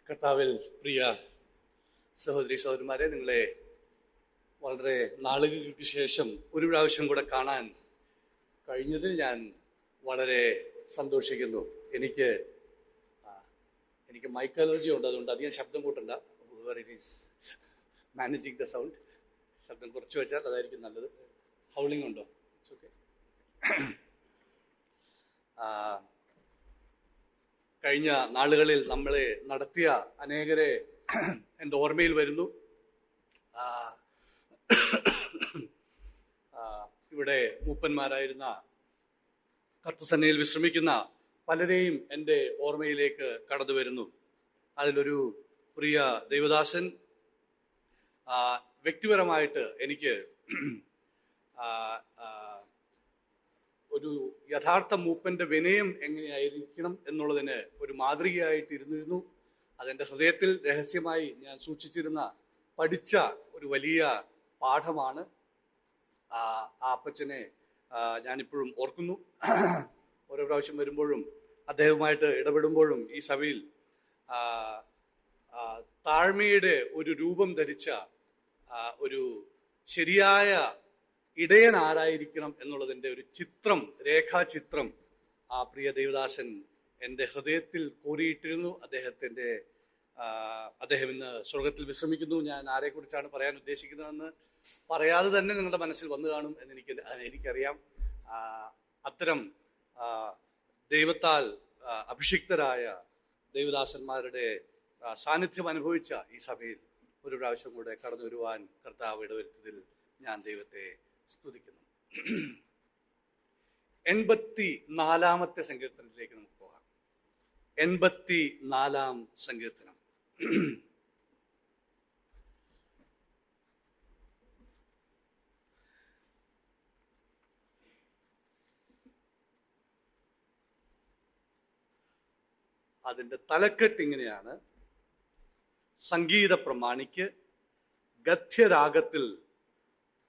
കർത്താവിൽ പ്രിയ സഹോദരി സഹോദരന്മാരെ, നിങ്ങളെ വളരെ നാളുകൾക്ക് ശേഷം ഒരു പ്രാവശ്യം കൂടെ കാണാൻ കഴിഞ്ഞതിൽ ഞാൻ വളരെ സന്തോഷിക്കുന്നു. എനിക്ക് മൈക്ക് അലർജി ഉണ്ട്, അതുകൊണ്ട് അധികം ശബ്ദം കൂട്ടണ്ട. മാനേജിങ് ദ സൗണ്ട്, ശബ്ദം കുറച്ച് വെച്ചാൽ അതായിരിക്കും നല്ലത്. ഹൗളിംഗ് ഉണ്ടോ? It's okay. കഴിഞ്ഞ നാളുകളിൽ നമ്മളെ നടത്തിയ അനേകരെ എൻ്റെ ഓർമ്മയിൽ വരുന്നു. ഇവിടെ മൂപ്പന്മാരായിരുന്ന കർത്തസന്നയിൽ വിശ്രമിക്കുന്ന പലരെയും എൻ്റെ ഓർമ്മയിലേക്ക് കടന്നു വരുന്നു. അതിലൊരു പ്രിയ ദൈവദാസൻ വ്യക്തിപരമായിട്ട് എനിക്ക് ഒരു യഥാർത്ഥ മൂപ്പന്റെ വിനയം എങ്ങനെയായിരിക്കണം എന്നുള്ളതിന് ഒരു മാതൃകയായിട്ടിരുന്നിരുന്നു. അതെൻ്റെ ഹൃദയത്തിൽ രഹസ്യമായി ഞാൻ സൂക്ഷിച്ചിരുന്ന പഠിച്ച ഒരു വലിയ പാഠമാണ്. ആ അപ്പച്ചനെ ഞാനിപ്പോഴും ഓർക്കുന്നു. ഓരോ പ്രാവശ്യം വരുമ്പോഴും അദ്ദേഹവുമായിട്ട് ഇടപെടുമ്പോഴും ഈ സഭയിൽ താഴ്മയുടെ ഒരു രൂപം ധരിച്ച ഒരു ശരിയായ ഇടയൻ ആരായിരിക്കണം എന്നുള്ളതിൻ്റെ ഒരു ചിത്രം, രേഖാചിത്രം ആ പ്രിയ ദേവദാസൻ എൻ്റെ ഹൃദയത്തിൽ കോരിയിട്ടിരുന്നു. അദ്ദേഹം ഇന്ന് സ്വർഗത്തിൽ വിശ്രമിക്കുന്നു. ഞാൻ ആരെക്കുറിച്ചാണ് പറയാൻ ഉദ്ദേശിക്കുന്നതെന്ന് പറയാതെ തന്നെ നിങ്ങളുടെ മനസ്സിൽ വന്നു കാണും എന്ന് എനിക്കറിയാം. അത്തരം ദൈവത്താൽ അഭിഷിക്തരായ ദൈവദാസന്മാരുടെ സാന്നിധ്യം അനുഭവിച്ച ഈ സഭയിൽ ഒരു പ്രാവശ്യം കൂടെ കടന്നു വരുവാൻ കർത്താവ് ഇടവരുത്തതിൽ ഞാൻ ദൈവത്തെ സ്തുതിക്കുന്നു. 84-ാമത്തെ സങ്കീർത്തനത്തിലേക്ക് നമുക്ക് പോകാം. 84-ാം സങ്കീർത്തനം. അതിൻ്റെ തലക്കെട്ട് ഇങ്ങനെയാണ്: സംഗീത പ്രമാണിക്ക് ഗദ്യരാഗത്തിൽ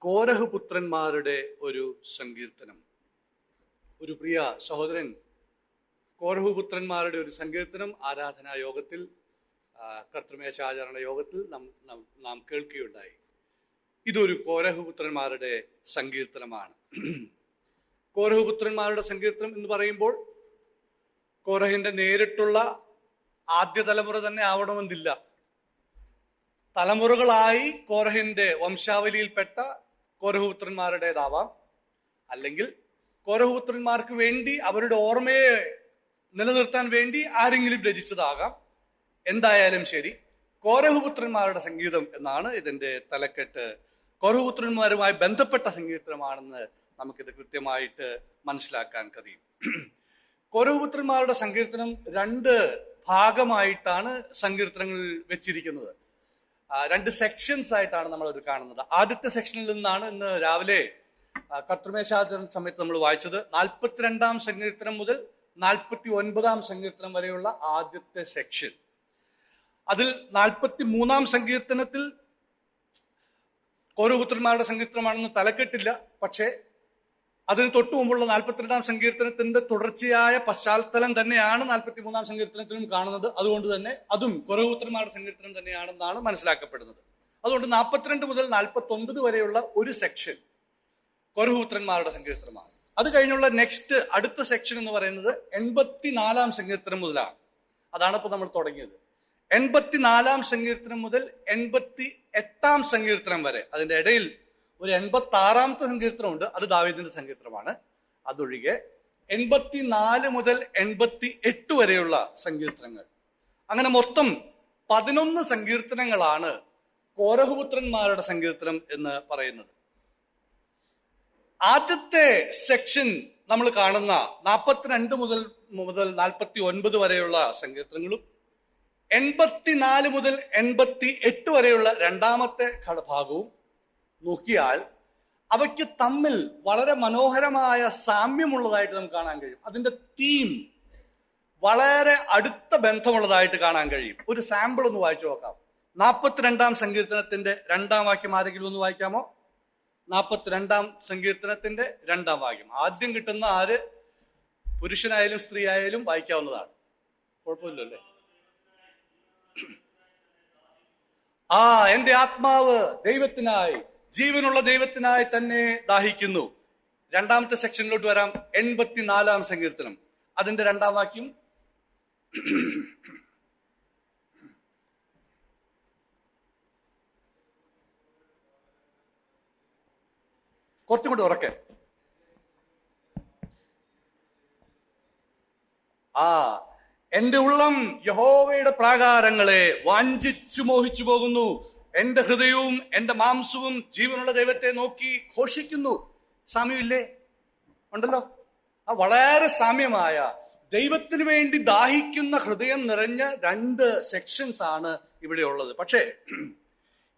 കോരഹ് പുത്രന്മാരുടെ ഒരു സങ്കീർത്തനം. ഒരു പ്രിയ സഹോദരൻ കോരഹ് പുത്രന്മാരുടെ ഒരു സങ്കീർത്തനം ആരാധനാ യോഗത്തിൽ, കർത്തൃമേശാചരണ യോഗത്തിൽ നാം കേൾക്കുകയുണ്ടായി. ഇതൊരു കോരഹ് പുത്രന്മാരുടെ സങ്കീർത്തനമാണ്. കോരഹ് പുത്രന്മാരുടെ സങ്കീർത്തനം എന്ന് പറയുമ്പോൾ കോരഹിന്റെ നേരിട്ടുള്ള ആദ്യ തലമുറ തന്നെ ആവണമെന്നില്ല. തലമുറകളായി കോരഹിന്റെ വംശാവലിയിൽപ്പെട്ട കോരഹുപുത്രന്മാരുടേതാവാം, അല്ലെങ്കിൽ കോരഹുപുത്രന്മാർക്ക് വേണ്ടി അവരുടെ ഓർമ്മയെ നിലനിർത്താൻ വേണ്ടി ആരെങ്കിലും രചിച്ചതാകാം. എന്തായാലും ശരി, കോരഹുപുത്രന്മാരുടെ സംഗീതം എന്നാണ് ഇതിന്റെ തലക്കെട്ട്. കോരഹുപുത്രന്മാരുമായി ബന്ധപ്പെട്ട സങ്കീർത്തനമാണെന്ന് നമുക്കിത് കൃത്യമായിട്ട് മനസ്സിലാക്കാൻ കഴിയും. കോരഹുപുത്രന്മാരുടെ സങ്കീർത്തനം 2 ഭാഗമായിട്ടാണ് സങ്കീർത്തനങ്ങൾ വെച്ചിരിക്കുന്നത്. 2 സെക്ഷൻസ് ആയിട്ടാണ് നമ്മൾ അത് കാണുന്നത്. ആദ്യത്തെ സെക്ഷനിൽ നിന്നാണ് ഇന്ന് രാവിലെ കർത്തൃമേശാചരണ സമയത്ത് നമ്മൾ വായിച്ചത്. 42-ാം സങ്കീർത്തനം മുതൽ 49-ാം സങ്കീർത്തനം വരെയുള്ള ആദ്യത്തെ സെക്ഷൻ. അതിൽ 43-ാം സങ്കീർത്തനത്തിൽ കോരഹുപുത്രന്മാരുടെ സങ്കീർത്തനമാണെന്ന് തലക്കെട്ടില്ല. പക്ഷേ അതിന് തൊട്ടു മുമ്പുള്ള 42-ാം സങ്കീർത്തനത്തിന്റെ തുടർച്ചയായ പശ്ചാത്തലം തന്നെയാണ് 43-ാം സങ്കീർത്തനത്തിലും കാണുന്നത്. അതുകൊണ്ട് തന്നെ അതും കോരഹുപുത്രന്മാരുടെ സങ്കീർത്തനം തന്നെയാണെന്നാണ് മനസ്സിലാക്കപ്പെടുന്നത്. അതുകൊണ്ട് 42 മുതൽ 49 വരെയുള്ള ഒരു സെക്ഷൻ കോരഹുപുത്രന്മാരുടെ സങ്കീർത്തനമാണ്. അത് കഴിഞ്ഞുള്ള അടുത്ത സെക്ഷൻ എന്ന് പറയുന്നത് 84-ാം സങ്കീർത്തനം മുതലാണ്. അതാണ് ഇപ്പോൾ നമ്മൾ തുടങ്ങിയത്. 84-ാം സങ്കീർത്തനം മുതൽ 88-ാം സങ്കീർത്തനം വരെ. അതിന്റെ ഇടയിൽ ഒരു 86-ാമത്തെ സങ്കീർത്തനമുണ്ട്, അത് ദാവീദിന്റെ സങ്കീർത്തനമാണ്. അതൊഴികെ 84 മുതൽ 88 വരെയുള്ള സങ്കീർത്തനങ്ങൾ. അങ്ങനെ മൊത്തം 11 സങ്കീർത്തനങ്ങളാണ് കോരഹുപുത്രന്മാരുടെ സങ്കീർത്തനം എന്ന് പറയുന്നത്. ആദ്യത്തെ സെക്ഷൻ നമ്മൾ കാണുന്ന 42 മുതൽ 49 വരെയുള്ള സങ്കീർത്തനങ്ങളും 84 മുതൽ 88 വരെയുള്ള രണ്ടാമത്തെ ഭാഗവും നോക്കിയാൽ അവയ്ക്ക് തമ്മിൽ വളരെ മനോഹരമായ സാമ്യമുള്ളതായിട്ട് നമുക്ക് കാണാൻ കഴിയും. അതിന്റെ തീം വളരെ അടുത്ത ബന്ധമുള്ളതായിട്ട് കാണാൻ കഴിയും. ഒരു സാമ്പിൾ ഒന്ന് വായിച്ചു നോക്കാം. 42-ാം സങ്കീർത്തനത്തിന്റെ 2-ാം വാക്യം ആരെങ്കിലും ഒന്ന് വായിക്കാമോ? 42-ാം സങ്കീർത്തനത്തിന്റെ 2-ാം വാക്യം. ആദ്യം കിട്ടുന്ന ആര് പുരുഷനായാലും സ്ത്രീ ആയാലും വായിക്കാവുന്നതാണ്, കുഴപ്പമില്ലല്ലേ? ആ എന്റെ ആത്മാവ് ദൈവത്തിനായി, ജീവനുള്ള ദൈവത്തിനായി തന്നെ ദാഹിക്കുന്നു. രണ്ടാമത്തെ സെക്ഷനിലോട്ട് വരാം. 84 സങ്കീർത്തനം, അതിന്റെ 2-ാം വാക്യം. കുറച്ചും കൂടി ഉറക്കെ. എന്റെ ഉള്ളം യഹോവയുടെ പ്രാകാരങ്ങളെ വാഞ്ചിച്ചു മോഹിച്ചു പോകുന്നു. എന്റെ ഹൃദയവും എന്റെ മാംസവും ജീവനുള്ള ദൈവത്തെ നോക്കി ഘോഷിക്കുന്നു. സാമ്യമില്ലേ? ഉണ്ടല്ലോ. ആ വളരെ സാമ്യമായ ദൈവത്തിന് വേണ്ടി ദാഹിക്കുന്ന ഹൃദയം നിറഞ്ഞ 2 സെക്ഷൻസ് ആണ് ഇവിടെ ഉള്ളത്. പക്ഷേ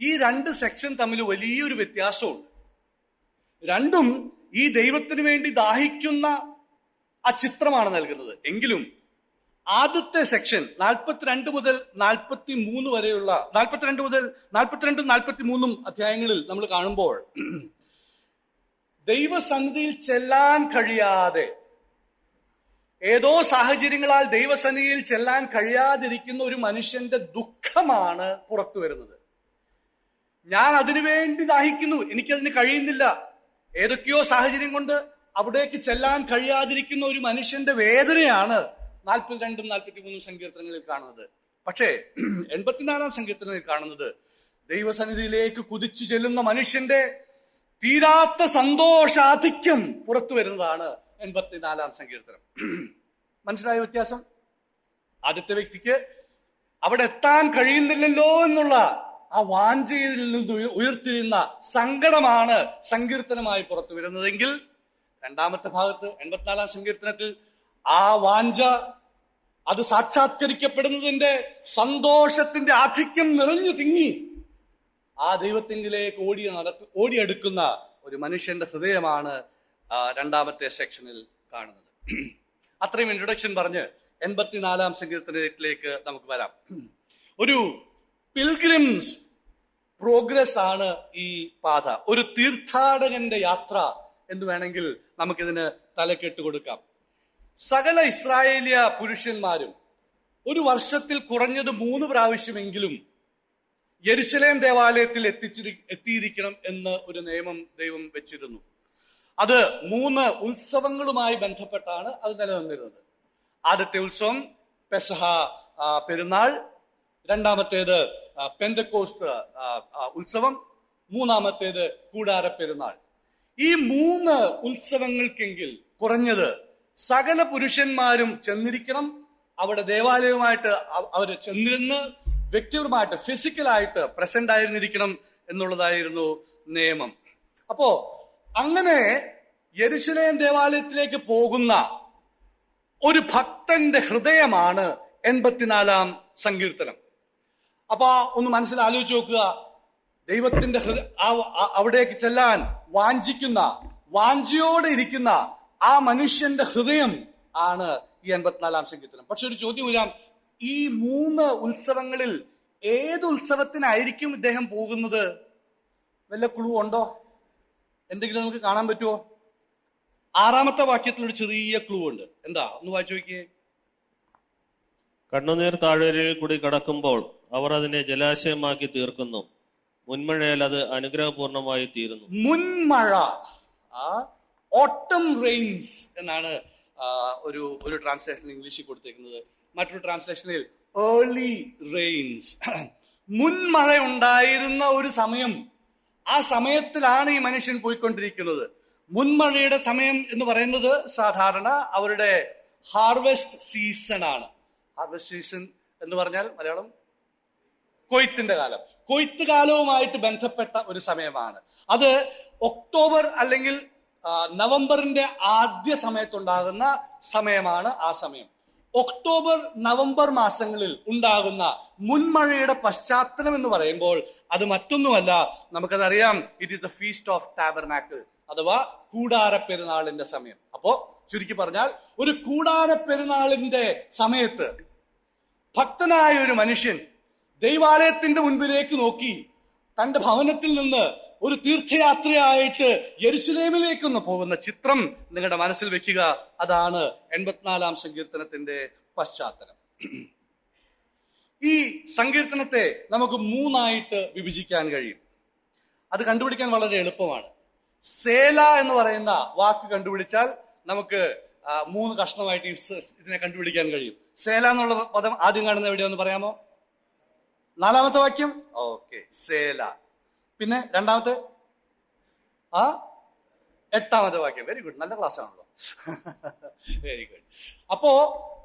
ഈ 2 സെക്ഷൻ തമ്മിൽ വലിയൊരു വ്യത്യാസമുണ്ട്. രണ്ടും ഈ ദൈവത്തിന് വേണ്ടി ദാഹിക്കുന്ന ആ ചിത്രമാണ് നൽകുന്നത്. എങ്കിലും ആദ്യത്തെ സെക്ഷൻ 42 മുതൽ 43 വരെയുള്ള 42 മുതൽ 42 43 അധ്യായങ്ങളിൽ നമ്മൾ കാണുമ്പോൾ ദൈവസന്നിധിയിൽ ചെല്ലാൻ കഴിയാതെ, ഏതോ സാഹചര്യങ്ങളാൽ ദൈവസന്നിധിയിൽ ചെല്ലാൻ കഴിയാതിരിക്കുന്ന ഒരു മനുഷ്യന്റെ ദുഃഖമാണ് പുറത്തു വരുന്നത്. ഞാൻ അതിനുവേണ്ടി ദാഹിക്കുന്നു, എനിക്കതിന് കഴിയുന്നില്ല. ഏതൊക്കെയോ സാഹചര്യം കൊണ്ട് അവിടേക്ക് ചെല്ലാൻ കഴിയാതിരിക്കുന്ന ഒരു മനുഷ്യന്റെ വേദനയാണ് 42 43 സങ്കീർത്തനങ്ങളിൽ കാണുന്നത്. പക്ഷേ 84 സങ്കീർത്തനത്തിൽ കാണുന്നത് ദൈവസന്നിധിയിലേക്ക് കുതിച്ചു ചെല്ലുന്ന മനുഷ്യന്റെ തീരാത്ത സന്തോഷാധിക്യം പുറത്തു വരുന്നതാണ് 84 സങ്കീർത്തനം. മനസ്സിലായ വ്യത്യാസം? ആദ്യത്തെ വ്യക്തിക്ക് അവിടെ എത്താൻ കഴിയുന്നില്ലല്ലോ എന്നുള്ള ആ വാഞ്ചയിൽ നിന്ന് ഉയർത്തിരുന്ന സങ്കടമാണ് സങ്കീർത്തനമായി പുറത്തു വരുന്നതെങ്കിൽ, രണ്ടാമത്തെ ഭാഗത്ത് 84 സങ്കീർത്തനത്തിൽ ആ വാഞ്ച അത് സാക്ഷാത്കരിക്കപ്പെടുന്നതിന്റെ സന്തോഷത്തിന്റെ ആധിക്യം നിറഞ്ഞു തിങ്ങി ആ ദൈവത്തിങ്കിലേക്ക് ഓടിയെടുക്കുന്ന ഒരു മനുഷ്യന്റെ ഹൃദയമാണ് രണ്ടാമത്തെ സെക്ഷനിൽ കാണുന്നത്. അത്രയും ഇൻട്രൊഡക്ഷൻ പറഞ്ഞ് 84 സങ്കീർത്തനത്തിലേക്ക് നമുക്ക് വരാം. ഒരു പിൽഗ്രിംസ് പ്രോഗ്രസ് ആണ് ഈ പാത, ഒരു തീർത്ഥാടകന്റെ യാത്ര എന്ന് വേണമെങ്കിൽ നമുക്കിതിന് തലക്കെട്ട് കൊടുക്കാം. സകല ഇസ്രായേലിയ പുരുഷന്മാരും ഒരു വർഷത്തിൽ കുറഞ്ഞത് 3 പ്രാവശ്യമെങ്കിലും യെരുശലേം ദേവാലയത്തിൽ എത്തിയിരിക്കണം എന്ന് ഒരു നിയമം ദൈവം വെച്ചിരുന്നു. അത് 3 ഉത്സവങ്ങളുമായി ബന്ധപ്പെട്ടാണ് അത് നിലനിന്നിരുന്നത്. ആദ്യത്തെ ഉത്സവം പെസഹ പെരുന്നാൾ, രണ്ടാമത്തേത് പെന്തക്കോസ്ത് ഉത്സവം, മൂന്നാമത്തേത് കൂടാര പെരുന്നാൾ. ഈ 3 ഉത്സവങ്ങൾക്കെങ്കിൽ കുറഞ്ഞത് സകല പുരുഷന്മാരും ചെന്നിരിക്കണം. അവിടെ ദേവാലയവുമായിട്ട് അവർ ചെന്നിരുന്ന് വ്യക്തിപരമായിട്ട് ഫിസിക്കലായിട്ട് പ്രസന്റ് ആയിരുന്നിരിക്കണം എന്നുള്ളതായിരുന്നു നിയമം. അപ്പോ അങ്ങനെ യെരുശലേം ദേവാലയത്തിലേക്ക് പോകുന്ന ഒരു ഭക്തന്റെ ഹൃദയമാണ് 84 സങ്കീർത്തനം. അപ്പൊ ഒന്ന് മനസ്സിലാലോചിച്ച് നോക്കുക. ദൈവത്തിന്റെ അവിടേക്ക് ചെല്ലാൻ വാഞ്ചിക്കുന്ന, വാഞ്ചിയോടെ ഇരിക്കുന്ന ആ മനുഷ്യന്റെ ഹൃദയം ആണ് ഈ 84 സങ്കീർത്തനം. പക്ഷെ ഒരു ചോദ്യം വരാം, ഈ 3 ഉത്സവങ്ങളിൽ ഏത് ഉത്സവത്തിനായിരിക്കും ഇദ്ദേഹം പോകുന്നത്? വല്ല ക്ലൂ ഉണ്ടോ? എന്തെങ്കിലും നമുക്ക് കാണാൻ പറ്റുമോ? 6-ാമത്തെ വാക്യത്തിൽ ഒരു ചെറിയ ക്ലൂ ഉണ്ട്. എന്താ? ഒന്ന് വായിച്ചു നോക്കിയേ. കണ്ണുനീർ താഴ്വരയിൽ കൂടി കടക്കുമ്പോൾ അവർ അതിനെ ജലാശയമാക്കി തീർക്കുന്നു, മുൻമഴയാൽ അത് അനുഗ്രഹപൂർണമായി തീരുന്നു. മുൻമഴ, ഓട്ടം റെയിൻസ് എന്നാണ് ഒരു ട്രാൻസ്ലേഷൻ ഇംഗ്ലീഷിൽ കൊടുത്തേക്കുന്നത്. മറ്റൊരു ട്രാൻസ്ലേഷനിൽ ഏർലി റെയിൻസ്. മുൻമഴ ഉണ്ടായിരുന്ന ഒരു സമയം, ആ സമയത്തിലാണ് ഈ മനുഷ്യൻ പോയിക്കൊണ്ടിരിക്കുന്നത്. മുൻമഴയുടെ സമയം എന്ന് പറയുന്നത് സാധാരണ അവരുടെ ഹാർവെസ്റ്റ് സീസൺ ആണ്. ഹാർവെസ്റ്റ് സീസൺ എന്ന് പറഞ്ഞാൽ മലയാളം കൊയ്ത്തിന്റെ കാലം. കൊയ്ത്ത് കാലവുമായിട്ട് ബന്ധപ്പെട്ട ഒരു സമയമാണ് അത്. ഒക്ടോബർ അല്ലെങ്കിൽ നവംബറിന്റെ ആദ്യ സമയത്തുണ്ടാകുന്ന സമയമാണ് ആ സമയം. ഒക്ടോബർ നവംബർ മാസങ്ങളിൽ ഉണ്ടാകുന്ന മുൻമഴയുടെ പശ്ചാത്തലം എന്ന് പറയുമ്പോൾ അത് മറ്റൊന്നുമല്ല, നമുക്കതറിയാം, it is the feast of tabernacle അഥവാ കൂടാര പെരുന്നാളിന്റെ സമയം. അപ്പോ ചുരുക്കി പറഞ്ഞാൽ ഒരു കൂടാര പെരുന്നാളിന്റെ സമയത്ത് ഭക്തനായ ഒരു മനുഷ്യൻ ദൈവാലയത്തിന്റെ മുൻപിലേക്ക് നോക്കി തന്റെ ഭവനത്തിൽ നിന്ന് ഒരു തീർത്ഥയാത്രയായിട്ട് യെരുശലേമിലേക്കൊന്ന് പോകുന്ന ചിത്രം നിങ്ങളുടെ മനസ്സിൽ വെക്കുക. അതാണ് 84 സങ്കീർത്തനത്തിന്റെ പശ്ചാത്തലം. ഈ സങ്കീർത്തനത്തെ നമുക്ക് മൂന്നായിട്ട് വിഭജിക്കാൻ കഴിയും. അത് കണ്ടുപിടിക്കാൻ വളരെ എളുപ്പമാണ്. സേല എന്ന് പറയുന്ന വാക്ക് കണ്ടുപിടിച്ചാൽ നമുക്ക് മൂന്ന് കഷ്ണമായിട്ട് ഇതിനെ കണ്ടുപിടിക്കാൻ കഴിയും. സേല എന്നുള്ള പദം ആദ്യം കാണുന്ന എവിടെയൊന്ന് പറയാമോ? നാലാമത്തെ വാക്യം. ഓക്കെ, സേല. പിന്നെ രണ്ടാമത്തെ എട്ടാമത്തെ വാക്യം. വെരി ഗുഡ്, നല്ല ക്ലാസ് ആണല്ലോ. Very good. അപ്പോ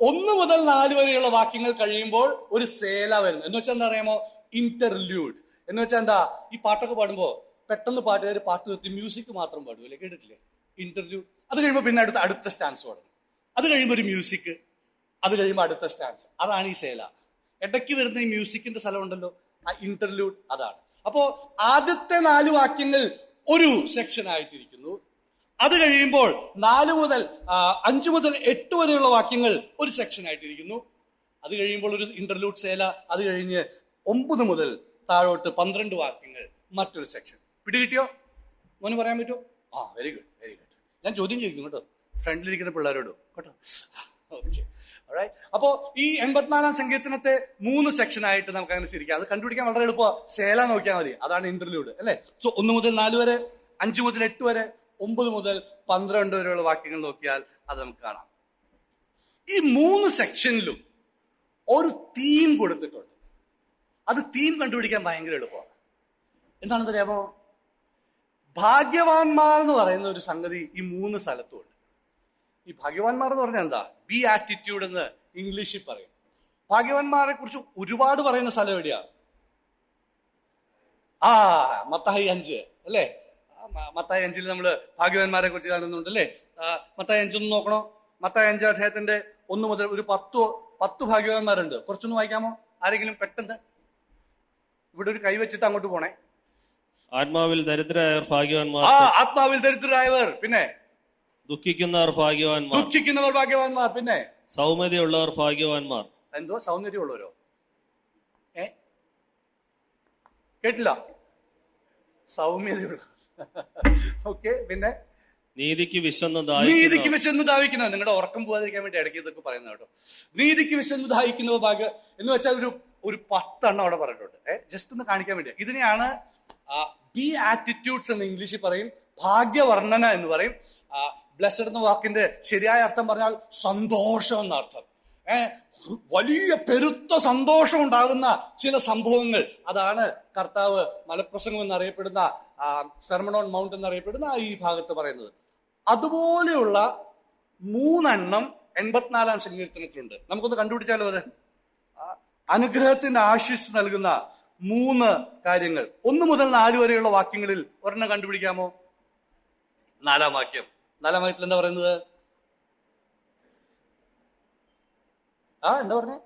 1 മുതൽ 4 വരെയുള്ള വാക്യങ്ങൾ കഴിയുമ്പോൾ ഒരു സേല വരുന്നു. എന്ന് വെച്ചാൽ എന്താ അറിയാമോ? ഇന്റർല്യൂഡ് എന്ന് വെച്ചാൽ എന്താ? ഈ പാട്ടൊക്കെ പാടുമ്പോ പെട്ടെന്ന് പാട്ടുകാർ പാട്ട് നിർത്തി മ്യൂസിക് മാത്രം പാടുമല്ലേ, കേട്ടിട്ടില്ലേ? ഇന്റർല്യൂഡ്. അത് കഴിയുമ്പോൾ പിന്നെ അടുത്ത സ്റ്റാൻസ് പാടും. അത് കഴിയുമ്പോൾ ഒരു മ്യൂസിക്, അത് കഴിയുമ്പോൾ അടുത്ത സ്റ്റാൻസ്. അതാണ് ഈ സേല. ഇടയ്ക്ക് വരുന്ന ഈ മ്യൂസിക്കിന്റെ സ്ഥലം ഉണ്ടല്ലോ, ആ ഇന്റർല്യൂഡ്, അതാണ്. അപ്പോ ആദ്യത്തെ 4 വാക്യങ്ങൾ ഒരു സെക്ഷൻ ആയിട്ടിരിക്കുന്നു. അത് കഴിയുമ്പോൾ 5 മുതൽ 8 വരെയുള്ള വാക്യങ്ങൾ ഒരു സെക്ഷൻ ആയിട്ടിരിക്കുന്നു. അത് കഴിയുമ്പോൾ ഒരു ഇന്റർലൂഡ് സേല. അത് കഴിഞ്ഞ് 9 മുതൽ താഴോട്ട് 12 വാക്യങ്ങൾ മറ്റൊരു സെക്ഷൻ. പിടികിട്ടിയോ? മോന് പറയാൻ പറ്റുമോ? Very good, very good. ഞാൻ ചോദ്യം ചോദിക്കും കേട്ടോ, ഫ്രണ്ടിലിരിക്കുന്ന പിള്ളേരോട് കേട്ടോ. ഓക്കെ, അപ്പോ ഈ 84-ാം സങ്കീർത്തനത്തെ 3 സെക്ഷനായിട്ട് നമുക്ക് അങ്ങനെ തിരിക്കാം. അത് കണ്ടുപിടിക്കാൻ വളരെ എളുപ്പമാണ്. സേല നോക്കിയാൽ മതി, അതാണ് ഇന്റർലൂഡ് അല്ലേ. സോ 1 മുതൽ 4 വരെ, 5 മുതൽ 8 വരെ, 9 മുതൽ 12 വരെയുള്ള വാക്യങ്ങൾ നോക്കിയാൽ അത് നമുക്ക് കാണാം. ഈ 3 സെക്ഷനിലും ഒരു തീം കൊടുത്തിട്ടുണ്ട്. അത് തീം കണ്ടുപിടിക്കാൻ ഭയങ്കര എളുപ്പമാണ്. എന്താണെന്ന് അറിയാമോ? ഭാഗ്യവാന്മാർ എന്ന് പറയുന്ന ഒരു സംഗതി ഈ 3 സ്ഥലത്തും ഉണ്ട്. ഈ ഭാഗ്യവാന്മാർ എന്ന് പറഞ്ഞാൽ എന്താ? ബി ആറ്റിറ്റ്യൂഡ് എന്ന് ഇംഗ്ലീഷിൽ പറയും. ഭാഗ്യവാന്മാരെ കുറിച്ച് ഒരുപാട് പറയുന്ന സ്ഥലം എവിടെയാ? മത്തായി 5 അല്ലേ? മത്തായി 5 നമ്മൾ ഭാഗ്യവാന്മാരെ കുറിച്ച് കാണുന്നുണ്ട് അല്ലേ? മത്തായി 5 ഒന്ന് നോക്കണോ? മത്തായി 5 അദ്ദേഹത്തിന്റെ 1 മുതൽ ഒരു 10 ഭാഗ്യവാന്മാരുണ്ട്. കുറച്ചൊന്ന് വായിക്കാമോ ആരെങ്കിലും? പെട്ടെന്ന് ഇവിടെ ഒരു കൈ വെച്ചിട്ട് അങ്ങോട്ട് പോണേ. ആത്മാവിൽ ദരിദ്രരായവർ ഭാഗ്യവാന്മാർ. ആത്മാവിൽ ദരിദ്രരായവർ. പിന്നെ ദുഃഖിക്കുന്നവർ ഭാഗ്യവാന്മാർ. പിന്നെ സൗമ്യതയുള്ളവർ ഭാഗ്യവാന്മാർ. എന്തോ സൗന്ദര്യമുള്ളവരോ? കേട്ടില്ല. സൗമ്യതയുള്ള. ഓക്കെ, പിന്നെ നീതിക്ക് വിശന്ന് ദാഹിക്കുന്നവർ. നിങ്ങളുടെ ഉറക്കം പോകാതിരിക്കാൻ വേണ്ടി ഇടയ്ക്ക് ഇതൊക്കെ പറയുന്നത് കേട്ടോ. നീതിക്ക് വിശന്ന് ദാഹിക്കുന്നവർ ഭാഗ്യ എന്ന് വെച്ചാൽ ഒരു 10 എണ്ണം അവിടെ പറഞ്ഞിട്ടുണ്ട്. ജസ്റ്റ് ഒന്ന് കാണിക്കാൻ വേണ്ടി. ഇതിനെയാണ് ബി ആറ്റിറ്റ്യൂഡ്സ് എന്ന് ഇംഗ്ലീഷിൽ പറയും, ഭാഗ്യവർണ്ണന എന്ന് പറയും. ബ്ലെസ്ഡ് എന്ന വാക്കിന്റെ ശരിയായ അർത്ഥം പറഞ്ഞാൽ സന്തോഷം എന്നർത്ഥം. വലിയ പെരുത്ത സന്തോഷം ഉണ്ടാകുന്ന ചില സംഭവങ്ങൾ, അതാണ് കർത്താവ് മലപ്രസംഗം എന്നറിയപ്പെടുന്ന സെർമൺ ഓൺ മൗണ്ട് എന്നറിയപ്പെടുന്ന ഈ ഭാഗത്ത് പറയുന്നത്. അതുപോലെയുള്ള 3 എണ്ണം 84-ാം സങ്കീർത്തനത്തിലുണ്ട്. നമുക്കൊന്ന് കണ്ടുപിടിച്ചാലോ അത്? അനുഗ്രഹത്തിന്റെ ആശിസ് നൽകുന്ന 3 കാര്യങ്ങൾ. 1 മുതൽ 4 വരെയുള്ള വാക്യങ്ങളിൽ ഒരെണ്ണം കണ്ടുപിടിക്കാമോ? 4-ാം വാക്യം. 4-ാം വാക്യത്തിൽ എന്താ പറയുന്നത്? എന്താ പറഞ്ഞേ?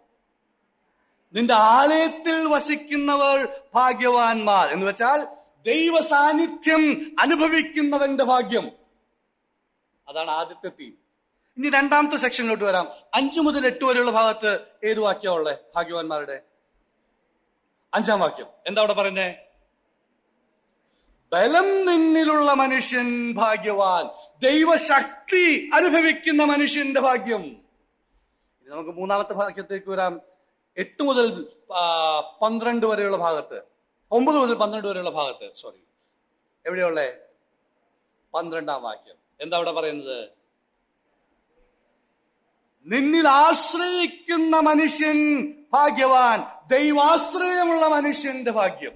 നിന്റെ ആലയത്തിൽ വസിക്കുന്നവർ ഭാഗ്യവാന്മാർ എന്ന് വെച്ചാൽ ദൈവ സാന്നിധ്യം അനുഭവിക്കുന്നവന്റെ ഭാഗ്യം. അതാണ് ആദ്യത്തെ തീം. ഇനി 2-ാമത്തെ സെക്ഷനിലോട്ട് വരാം. 5 മുതൽ 8 വരെയുള്ള ഭാഗത്ത് ഏത് വാക്യമുള്ളേ? ഭാഗ്യവാന്മാരുടെ 5-ാം വാക്യം. എന്താ അവിടെ പറയുന്നേ? ബലം നിന്നിലുള്ള മനുഷ്യൻ ഭാഗ്യവാൻ. ദൈവശക്തി അനുഭവിക്കുന്ന മനുഷ്യന്റെ ഭാഗ്യം. ഇനി നമുക്ക് 3-ാമത്തെ വാക്യത്തേക്ക് വരാം. 8 മുതൽ 12 വരെയുള്ള ഭാഗത്ത്, 9 മുതൽ 12 വരെയുള്ള ഭാഗത്ത്, എവിടെയുള്ളേ? 12-ാം വാക്യം. എന്താ അവിടെ പറയുന്നത്? നിന്നിൽ ആശ്രയിക്കുന്ന മനുഷ്യൻ ഭാഗ്യവാൻ. ദൈവാശ്രയമുള്ള മനുഷ്യന്റെ ഭാഗ്യം.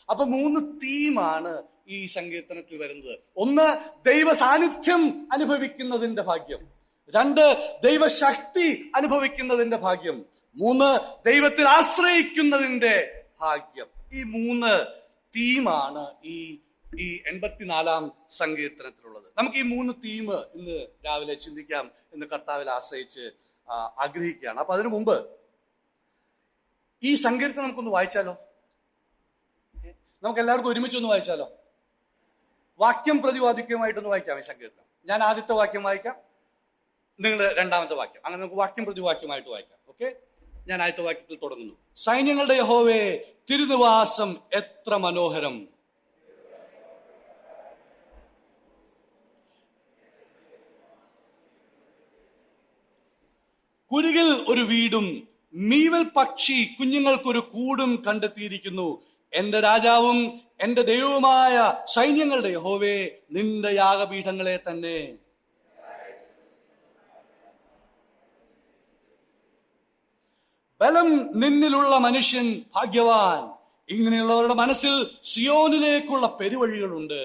അപ്പൊ 3 തീമാണ് ഈ സങ്കീർത്തനത്തിൽ വരുന്നത്. 1, ദൈവ സാന്നിധ്യം അനുഭവിക്കുന്നതിന്റെ ഭാഗ്യം. 2, ദൈവശക്തി അനുഭവിക്കുന്നതിന്റെ ഭാഗ്യം. 3, ദൈവത്തിൽ ആശ്രയിക്കുന്നതിന്റെ ഭാഗ്യം. ഈ 3 തീമാണ് ഈ 84-ാം സങ്കീർത്തനത്തിലുള്ളത്. നമുക്ക് ഈ 3 തീം ഇന്ന് രാവിലെ ചിന്തിക്കാം എന്ന് കർത്താവിൽ ആശ്രയിച്ച് ആഗ്രഹിക്കുകയാണ്. അപ്പൊ അതിനു മുമ്പ് ഈ സങ്കീർത്തനം നമുക്കൊന്ന് വായിച്ചാലോ? നമുക്ക് എല്ലാവർക്കും ഒരുമിച്ചൊന്ന് വായിച്ചാലോ? വാക്യം പ്രതിവാക്യമായിട്ടൊന്ന് വായിക്കാം ഈ സങ്കീർത്തനം. ഞാൻ ആദ്യത്തെ വാക്യം വായിക്കാം, നിങ്ങൾ 2-ാമത്തെ വാക്യം. അങ്ങനെ നമുക്ക് വാക്യം പ്രതിവാക്യമായിട്ട് വായിക്കാം. ഓക്കെ, ഞാൻ ആദ്യത്തെ വാക്യത്തിൽ തുടങ്ങുന്നു. സൈന്യങ്ങളുടെ യഹോവേ, തിരുനിവാസം എത്ര മനോഹരം! കുരികിൽ ഒരു വീടും മീവൽ പക്ഷി കുഞ്ഞുങ്ങൾക്കൊരു കൂടും കണ്ടെത്തിയിരിക്കുന്നു. എന്റെ രാജാവും എന്റെ ദൈവവുമായ സൈന്യങ്ങളുടെ യഹോവേ, നിന്റെ യാഗപീഠങ്ങളെ തന്നെ. ബലം നിന്നിലുള്ള മനുഷ്യൻ ഭാഗ്യവാൻ. ഇങ്ങനെയുള്ളവരുടെ മനസ്സിൽ സിയോനിലേക്കുള്ള പെരുവഴികളുണ്ട്.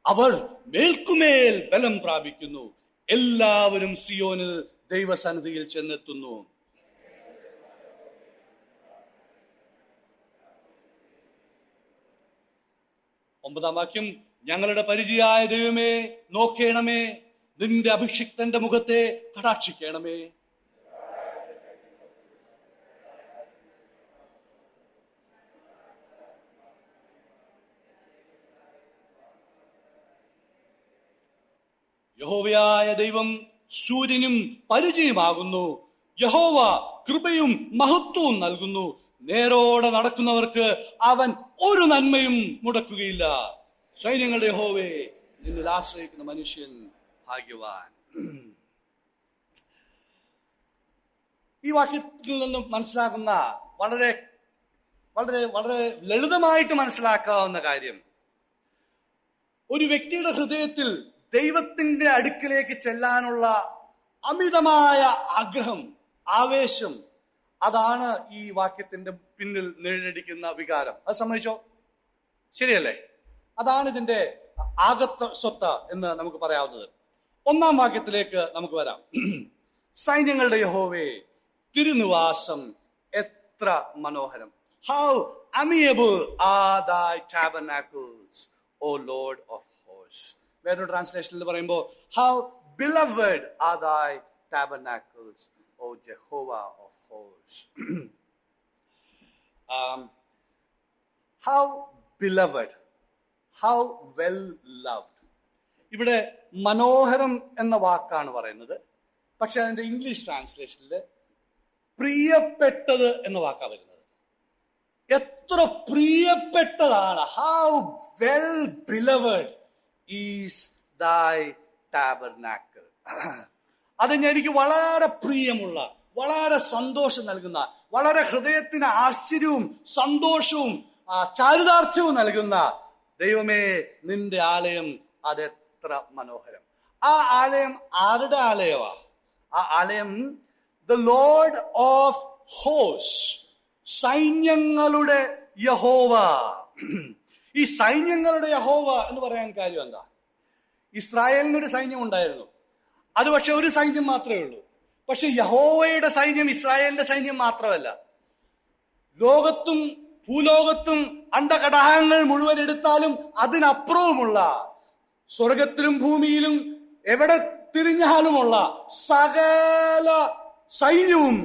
അവർ മേൽക്കുമേൽ ബലം പ്രാപിക്കുന്നു. എല്ലാവരും സിയോനിൽ ദൈവസന്നിധിയിൽ ചെന്നെത്തുന്നു. ഒമ്പതാം വാക്യം, ഞങ്ങളുടെ പരിചയായ ദൈവമേ, നോക്കേണമേ, നിന്റെ അഭിഷിക്തന്റെ മുഖത്തെ കടാക്ഷിക്കണമേ. യഹോവയായ ദൈവം സൂര്യനും പരിചയമാകുന്നു. യഹോവ കൃപയും മഹത്വവും നൽകുന്നു. നേരോടെ നടക്കുന്നവർക്ക് അവൻ ഒരു നന്മയും മുടക്കുകയില്ല. സൈന്യങ്ങളുടെ യഹോവേ, നിന്നിൽ ആശ്രയിക്കുന്ന മനുഷ്യൻ ഭാഗ്യവാൻ. ഈ വാക്യത്തിൽ നിന്നും മനസ്സിലാക്കുന്ന വളരെ വളരെ വളരെ ലളിതമായിട്ട് മനസ്സിലാക്കാവുന്ന കാര്യം, ഒരു വ്യക്തിയുടെ ഹൃദയത്തിൽ ദൈവത്തിന്റെ അടുക്കിലേക്ക് ചെല്ലാനുള്ള അമിതമായ ആഗ്രഹം, ആവേശം, അതാണ് ഈ വാക്യത്തിന്റെ പിന്നിൽ നിഴലിക്കുന്ന വികാരം. അത് സമ്മതിച്ചോ? ശരിയല്ലേ? അതാണ് ഇതിന്റെ ആകത്ത സ്വത്ത എന്ന് നമുക്ക് പറയാവുന്നത്. ഒന്നാം വാക്യത്തിലേക്ക് നമുക്ക് വരാം. സൈന്യങ്ങളുടെ യഹോവേ, തിരുനിവാസം എത്ര മനോഹരം. How amiable are thy tabernacles, O Lord of hosts. വേറൊരു ട്രാൻസ്ലേഷനിൽ പറയുമ്പോൾ how beloved are thy tabernacles, O Jehovah of hosts. How beloved, how well loved. ഇവിടെ മനോഹരം എന്ന വാക്കാണ് പറയുന്നത്. പക്ഷെ അതിന്റെ ഇംഗ്ലീഷ് ട്രാൻസ്ലേഷനിൽ പ്രിയപ്പെട്ടത് എന്ന വാക്കാണ് വരുന്നത്. എത്ര പ്രിയപ്പെട്ടതാണ്. ഹൗ വെൽ ബിലവഡ് ഈസ് ദൈ ടാബർനാക്കിൾ. അത് എനിക്ക് വളരെ പ്രിയമുള്ള, വളരെ സന്തോഷം നൽകുന്ന, വളരെ ഹൃദയത്തിന് ആശ്ചര്യവും സന്തോഷവും ചാരിതാർത്ഥ്യവും നൽകുന്ന ദൈവമേ, നിന്റെ ആലയം അതെത്ര മനോഹരം. ആ ആലയം ആരുടെ ആലയമാ? ആ ആലയം ദ ലോർഡ് ഓഫ് ഹോസ്റ്റ്, സൈന്യങ്ങളുടെ യഹോവ. ഈ സൈന്യങ്ങളുടെ യഹോവ എന്ന് പറയാൻ കാര്യം എന്താ? ഇസ്രായേലിനൊരു സൈന്യം ഉണ്ടായിരുന്നു. അത് പക്ഷെ ഒരു സൈന്യം മാത്രമേ ഉള്ളൂ. പക്ഷെ യഹോവയുടെ സൈന്യം ഇസ്രായേലിന്റെ സൈന്യം മാത്രമല്ല. ലോകത്തും ഭൂലോകത്തും അണ്ടകടാഹങ്ങൾ മുഴുവൻ എടുത്താലും അതിനപ്പുറവുമുള്ള, സ്വർഗത്തിലും ഭൂമിയിലും എവിടെ തിരിഞ്ഞാലുമുള്ള സകല സൈന്യവും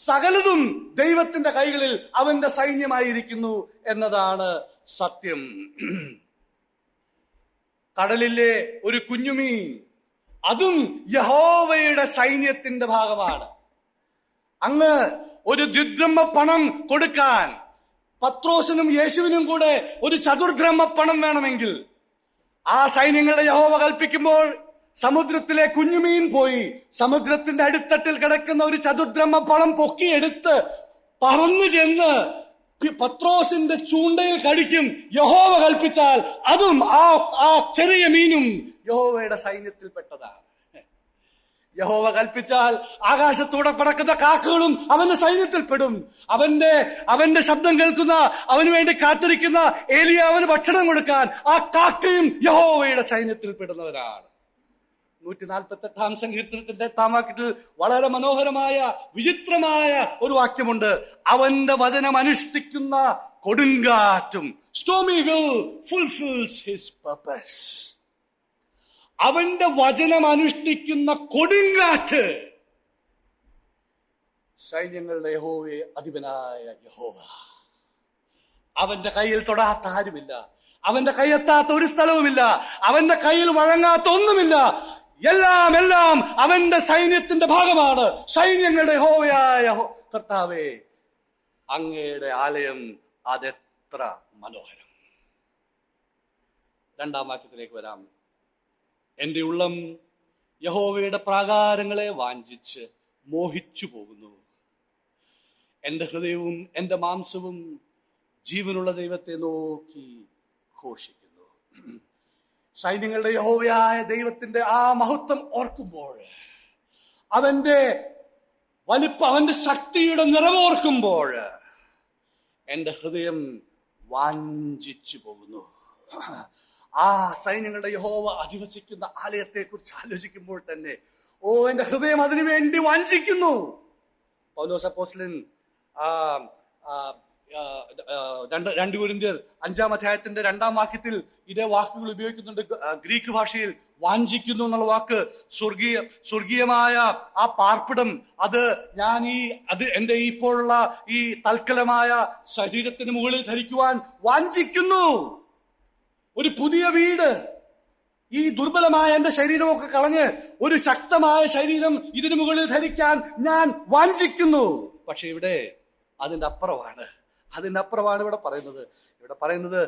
സകലതും ദൈവത്തിന്റെ കൈകളിൽ അവന്റെ സൈന്യമായിരിക്കുന്നു എന്നതാണ് സത്യം. കടലിലെ ഒരു കുഞ്ഞുമീൻ, അതും യഹോവയുടെ സൈന്യത്തിന്റെ ഭാഗമാണ്. അങ്ങ് ഒരു ദ്വിദ്രഹ്മ പണം കൊടുക്കാൻ പത്രോസിനും യേശുവിനും കൂടെ ഒരു ചതുർദ്രഹ്മ പണം വേണമെങ്കിൽ ആ സൈന്യങ്ങളുടെ യഹോവ കൽപ്പിക്കുമ്പോൾ സമുദ്രത്തിലെ കുഞ്ഞുമീൻ പോയി സമുദ്രത്തിന്റെ അടിത്തട്ടിൽ കിടക്കുന്ന ഒരു ചതുർദ്രഹ്മ പണം പൊക്കിയെടുത്ത് പറന്നു ചെന്ന് പത്രോസിന്റെ ചൂണ്ടയിൽ കടിക്കും. യഹോവ കൽപ്പിച്ചാൽ അതും ആ ചെറിയ മീനും യഹോവയുടെ സൈന്യത്തിൽപ്പെട്ടതാണ്. യഹോവ കൽപ്പിച്ചാൽ ആകാശത്തൂടെ പറക്കുന്ന കാക്കകളും അവന്റെ സൈന്യത്തിൽപ്പെടും. അവന്റെ ശബ്ദം കേൾക്കുന്ന, അവന് വേണ്ടി കാത്തിരിക്കുന്ന ഏലിയാവിന് ഭക്ഷണം കൊടുക്കാൻ ആ കാക്കയും യഹോവയുടെ സൈന്യത്തിൽപ്പെടുന്നവരാണ്. 148 സങ്കീർത്തനത്തിന്റെ 8 വാക്യത്തിൽ വളരെ മനോഹരമായ വിചിത്രമായ ഒരു വാക്യമുണ്ട്. അവന്റെ വചനം അനുഷ്ഠിക്കുന്ന കൊടുങ്കാറ്റും, stormy will fulfills his purpose. അവന്റെ വചനം അനുഷ്ഠിക്കുന്ന കൊടുങ്കാറ്റ് സൈന്യങ്ങളുടെ യഹോവയെ അധിപനായ യഹോവ. അവന്റെ കയ്യിൽ തൊടാത്ത ആരുമില്ല, അവന്റെ കയ്യെത്താത്ത ഒരു സ്ഥലവുമില്ല, അവന്റെ കയ്യിൽ വഴങ്ങാത്ത ഒന്നുമില്ല. എല്ലാം അവന്റെ സൈന്യത്തിന്റെ ഭാഗമാണ്. സൈന്യങ്ങളുടെ യഹോവയായ കർത്താവേ, അങ്ങയുടെ ആലയം അതെത്ര മനോഹരം. 2-ാം വാക്യത്തിലേക്ക് വരാം. എൻ്റെ ഉള്ളം യഹോവയുടെ പ്രാകാരങ്ങളെ വാഞ്ചിച്ച് മോഹിച്ചു പോകുന്നു. എൻ്റെ ഹൃദയവും എൻ്റെ മാംസവും ജീവനുള്ള ദൈവത്തെ നോക്കി ഘോഷിക്കുന്നു. സൈന്യങ്ങളുടെ യഹോവയായ ദൈവത്തിന്റെ ആ മഹത്വം ഓർക്കുമ്പോൾ, അവന്റെ അവന്റെ ശക്തിയുടെ നിറവോർക്കുമ്പോൾ എൻ്റെ ഹൃദയം വാഞ്ചിച്ചു പോകുന്നു. ആ സൈന്യങ്ങളുടെ യഹോവ അധിവസിക്കുന്ന ആലയത്തെ കുറിച്ച് ആലോചിക്കുമ്പോൾ തന്നെ എൻ്റെ ഹൃദയം അതിനു വേണ്ടി വാഞ്ചിക്കുന്നു. പൗലോസ് അപ്പോസ്തലൻ 2 കൊരിന്ത്യർ 5-ാം അധ്യായത്തിന്റെ 2-ാം വാക്യത്തിൽ ഇതേ വാക്കുകൾ ഉപയോഗിക്കുന്നുണ്ട്. ഗ്രീക്ക് ഭാഷയിൽ വാഞ്ചിക്കുന്നു എന്നുള്ള വാക്ക് സ്വർഗീയമായ ആ പാർപ്പിടം, അത് എന്റെ ഇപ്പോഴുള്ള ഈ തൽക്കലമായ ശരീരത്തിന് മുകളിൽ ധരിക്കുവാൻ വാഞ്ചിക്കുന്നു. ഒരു പുതിയ വീട്, ഈ ദുർബലമായ എന്റെ ശരീരമൊക്കെ കളഞ്ഞ് ഒരു ശക്തമായ ശരീരം ഇതിനു മുകളിൽ ധരിക്കാൻ ഞാൻ വാഞ്ചിക്കുന്നു. പക്ഷെ ഇവിടെ അതിൻ്റെ അപ്പുറമാണ് ഇവിടെ പറയുന്നത്.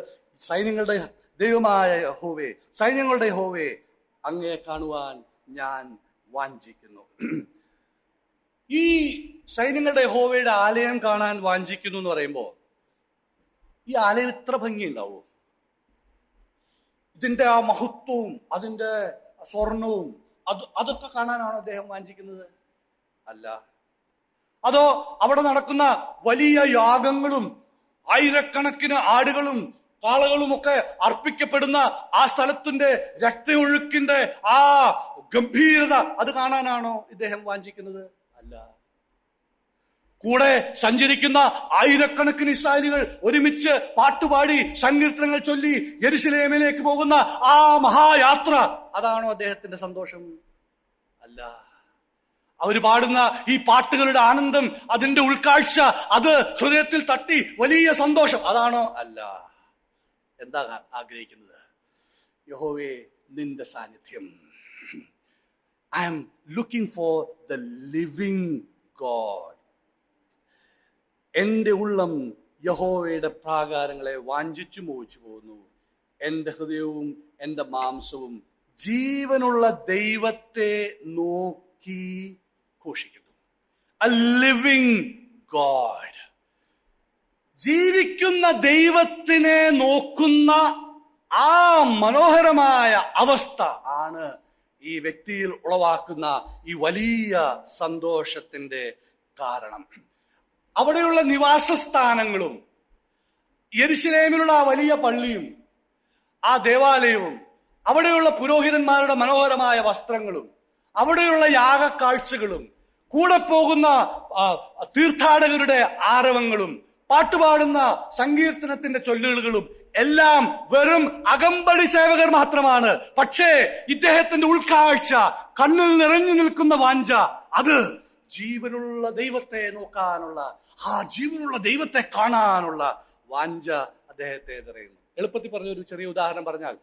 സൈന്യങ്ങളുടെ ദൈവമായ യഹോവേ, സൈന്യങ്ങളുടെ യഹോവേ, അങ്ങയെ കാണുവാൻ ഞാൻ വാഞ്ചിക്കുന്നു. ഈ സൈന്യങ്ങളുടെ യഹോവയുടെ ആലയം കാണാൻ വാഞ്ചിക്കുന്നു എന്ന് പറയുമ്പോൾ, ഈ ആലയം ഇത്ര ഭംഗിയുണ്ടാവോ? ഇതിന്റെ ആ മഹത്വവും അതിന്റെ സ്വർണവും അതൊക്കെ കാണാനാണോ അദ്ദേഹം വാഞ്ചിക്കുന്നത്? അല്ല. അതോ അവിടെ നടക്കുന്ന വലിയ യാഗങ്ങളും ആയിരക്കണക്കിന് ആടുകളും കാളകളും ഒക്കെ അർപ്പിക്കപ്പെടുന്ന ആ സ്ഥലത്തിന്റെ രക്തയൊഴുക്കിന്റെ ആ ഗംഭീരത അത് കാണാനാണോ ഇദ്ദേഹം വാഞ്ചിക്കുന്നത്? അല്ല. കൂടെ സഞ്ചരിക്കുന്ന ആയിരക്കണക്കിന് ഇസ്രായേലികൾ ഒരുമിച്ച് പാട്ടുപാടി സങ്കീർത്തനങ്ങൾ ചൊല്ലി യെരുശലേമിലേക്ക് പോകുന്ന ആ മഹായാത്ര, അതാണോ അദ്ദേഹത്തിന്റെ സന്തോഷം? അല്ല. അവര് പാടുന്ന ഈ പാട്ടുകളുടെ ആനന്ദം, അതിന്റെ ഉൾക്കാഴ്ച, അത് ഹൃദയത്തിൽ തട്ടി വലിയ സന്തോഷം, അതാണോ? അല്ല. എന്താ ആഗ്രഹിക്കുന്നത്? യഹോവേ, നിന്റെ സാന്നിധ്യം. I am looking for the living God. എൻ്റെ ഉള്ളം യഹോവയുടെ പ്രാകാരങ്ങളെ വാഞ്ചിച്ചു മോഹിച്ചു പോകുന്നു. എൻ്റെ ഹൃദയവും എൻ്റെ മാംസവും ജീവനുള്ള ദൈവത്തെ നോക്കി ഘോഷിക്കുന്നു. A living God. ജീവിക്കുന്ന ദൈവത്തിനെ നോക്കുന്ന ആ മനോഹരമായ അവസ്ഥ ആണ് ഈ വ്യക്തിയിൽ ഉളവാക്കുന്ന ഈ വലിയ സന്തോഷത്തിന്റെ കാരണം. അവിടെയുള്ള നിവാസസ്ഥാനങ്ങളും യെരുശലേമിലുള്ള ആ വലിയ പള്ളിയും ആ ദേവാലയവും അവിടെയുള്ള പുരോഹിതന്മാരുടെ മനോഹരമായ വസ്ത്രങ്ങളും അവിടെയുള്ള യാഗക്കാഴ്ചകളും കൂടെ പോകുന്ന തീർത്ഥാടകരുടെ ആരവങ്ങളും പാട്ടുപാടുന്ന സങ്കീർത്തനത്തിന്റെ ചൊല്ലുകളും എല്ലാം വെറും അകമ്പടി സേവകർ മാത്രമാണ്. പക്ഷേ ഇദ്ദേഹത്തിന്റെ ഉൾക്കാഴ്ച, കണ്ണിൽ നിറഞ്ഞു നിൽക്കുന്ന വാഞ്ച, അത് ജീവനുള്ള ദൈവത്തെ നോക്കാനുള്ള, ആ ജീവനുള്ള ദൈവത്തെ കാണാനുള്ള വാഞ്ച അദ്ദേഹത്തെ നിറയുന്നു. എളുപ്പത്തിൽ പറഞ്ഞ ഒരു ചെറിയ ഉദാഹരണം പറഞ്ഞാൽ,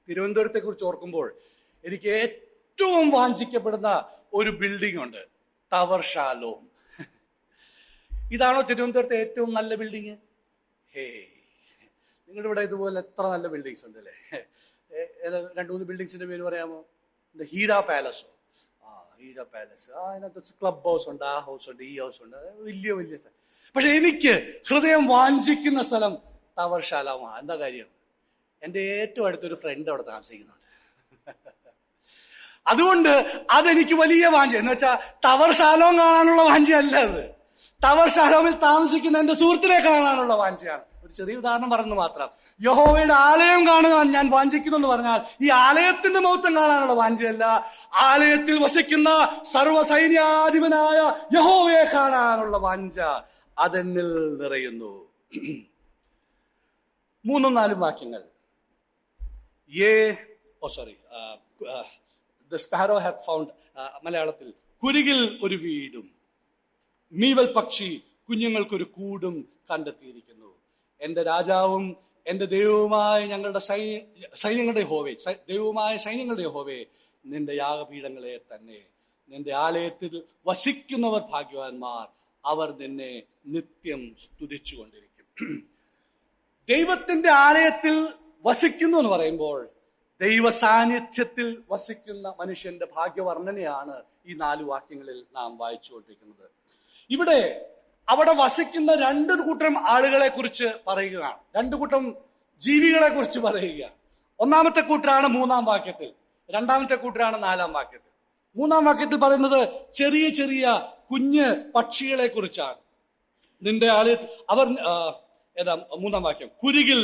തിരുവനന്തപുരത്തെ കുറിച്ച് ഓർക്കുമ്പോൾ എനിക്ക് ഏറ്റവും വാഞ്ചിക്കപ്പെടുന്ന ഒരു ബിൽഡിംഗ് ഉണ്ട്, ടവർ ഷാലോം. ഇതാണോ തിരുവനന്തപുരത്തെ ഏറ്റവും നല്ല ബിൽഡിങ്? നിങ്ങളുടെ ഇവിടെ ഇതുപോലെ എത്ര നല്ല ബിൽഡിങ്സ് ഉണ്ട് അല്ലേ? 2-3 ബിൽഡിങ്സിന്റെ പേര് പറയാമോ? ഹീര പാലസോ? ഹീര പാലസ്. അതിനകത്ത് ക്ലബ് ഹൗസ് ഉണ്ട്, ആ ഹൗസ് ഉണ്ട്, ഈ ഹൗസ് ഉണ്ട്, വലിയ വലിയ സ്ഥലം. പക്ഷെ എനിക്ക് ഹൃദയം വാഞ്ചിക്കുന്ന സ്ഥലം ടവർ ഷാലോമാണ്. എന്താ കാര്യം? എൻ്റെ ഏറ്റവും അടുത്തൊരു ഫ്രണ്ട് അവിടെ താമസിക്കുന്നുണ്ട്. അതുകൊണ്ട് അതെനിക്ക് വലിയ വാഞ്ച. എന്ന് വെച്ചാൽ ടവർ ഷാലോം കാണാനുള്ള വാഞ്ചയല്ല അത്, ടവർ ഷാലോമിൽ താമസിക്കുന്ന എൻ്റെ സുഹൃത്തിനെ കാണാനുള്ള വാഞ്ചയാണ്. ഒരു ചെറിയ ഉദാഹരണം പറഞ്ഞു മാത്രം. യഹോവയുടെ ആലയം കാണുവാൻ ഞാൻ വാഞ്ചിക്കുന്നു എന്ന് പറഞ്ഞാൽ ഈ ആലയത്തിന്റെ മഹത്വം കാണാനുള്ള വാഞ്ചയല്ല, ആലയത്തിൽ വസിക്കുന്ന സർവ്വസൈന്യാധിപനായ യഹോവയെ കാണാനുള്ള വാഞ്ച അതെന്നിൽ നിറയുന്നു. 3-4 വാക്യങ്ങൾ. The sparrow hath found, മലയാളത്തിൽ, കുരുകിൽ ഒരു വീടും മീവൽ പക്ഷി കുഞ്ഞുങ്ങൾക്കൊരു കൂടും കണ്ടെത്തിയിരിക്കുന്നു. എൻ്റെ രാജാവും എൻ്റെ ദൈവവുമായ ഞങ്ങളുടെ സൈന്യങ്ങളുടെ യഹോവേ, ദൈവവുമായ സൈന്യങ്ങളുടെ യഹോവേ, നിന്റെ യാഗപീഠങ്ങളെ തന്നെ, നിന്റെ ആലയത്തിൽ വസിക്കുന്നവർ ഭാഗ്യവാന്മാർ, അവർ നിന്നെ നിത്യം സ്തുതിച്ചു കൊണ്ടിരിക്കും. ദൈവത്തിന്റെ ആലയത്തിൽ വസിക്കുന്നു എന്ന് പറയുമ്പോൾ ദൈവ സാന്നിധ്യത്തിൽ വസിക്കുന്ന മനുഷ്യന്റെ ഭാഗ്യവർണ്ണനയാണ് ഈ 4 വാക്യങ്ങളിൽ നാം വായിച്ചുകൊണ്ടിരിക്കുന്നത്. ഇവിടെ അവിടെ വസിക്കുന്ന 2 കൂട്ടം ആളുകളെ കുറിച്ച് പറയുകയാണ്, 2 കൂട്ടം ജീവികളെ കുറിച്ച് പറയുകയാണ്. ഒന്നാമത്തെ കൂട്ടരാണ് 3-ാം വാക്യത്തിൽ, രണ്ടാമത്തെ കൂട്ടരാണ് 4-ാം വാക്യത്തിൽ. 3-ാം വാക്യത്തിൽ പറയുന്നത് ചെറിയ ചെറിയ കുഞ്ഞ് പക്ഷികളെ കുറിച്ചാണ്. നിന്റെ ആള് അവർ ഏതാ 3-ാം വാക്യം, കുരുകിൽ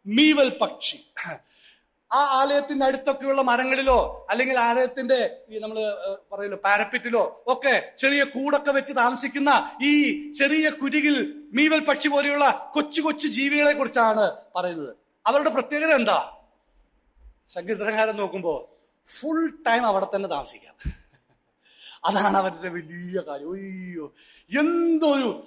മീവൽ പക്ഷി. ആ ആലയത്തിന്റെ അടുത്തൊക്കെയുള്ള മരങ്ങളിലോ അല്ലെങ്കിൽ ആലയത്തിന്റെ ഈ നമ്മൾ പറയുമല്ലോ പാരപ്പിറ്റിലോ ഒക്കെ ചെറിയ കൂടൊക്കെ വെച്ച് താമസിക്കുന്ന ഈ ചെറിയ കുരുകിൽ മീവൽ പക്ഷി പോലെയുള്ള കൊച്ചു കൊച്ചു ജീവികളെ കുറിച്ചാണ് പറയുന്നത്. അവരുടെ പ്രത്യേകത എന്താ? സങ്കീർത്തനക്കാരൻ നോക്കുമ്പോ ഫുൾ ടൈം അവിടെ തന്നെ താമസിക്കാം. അതാണ് അവരുടെ വലിയ കാര്യം. അയ്യോ,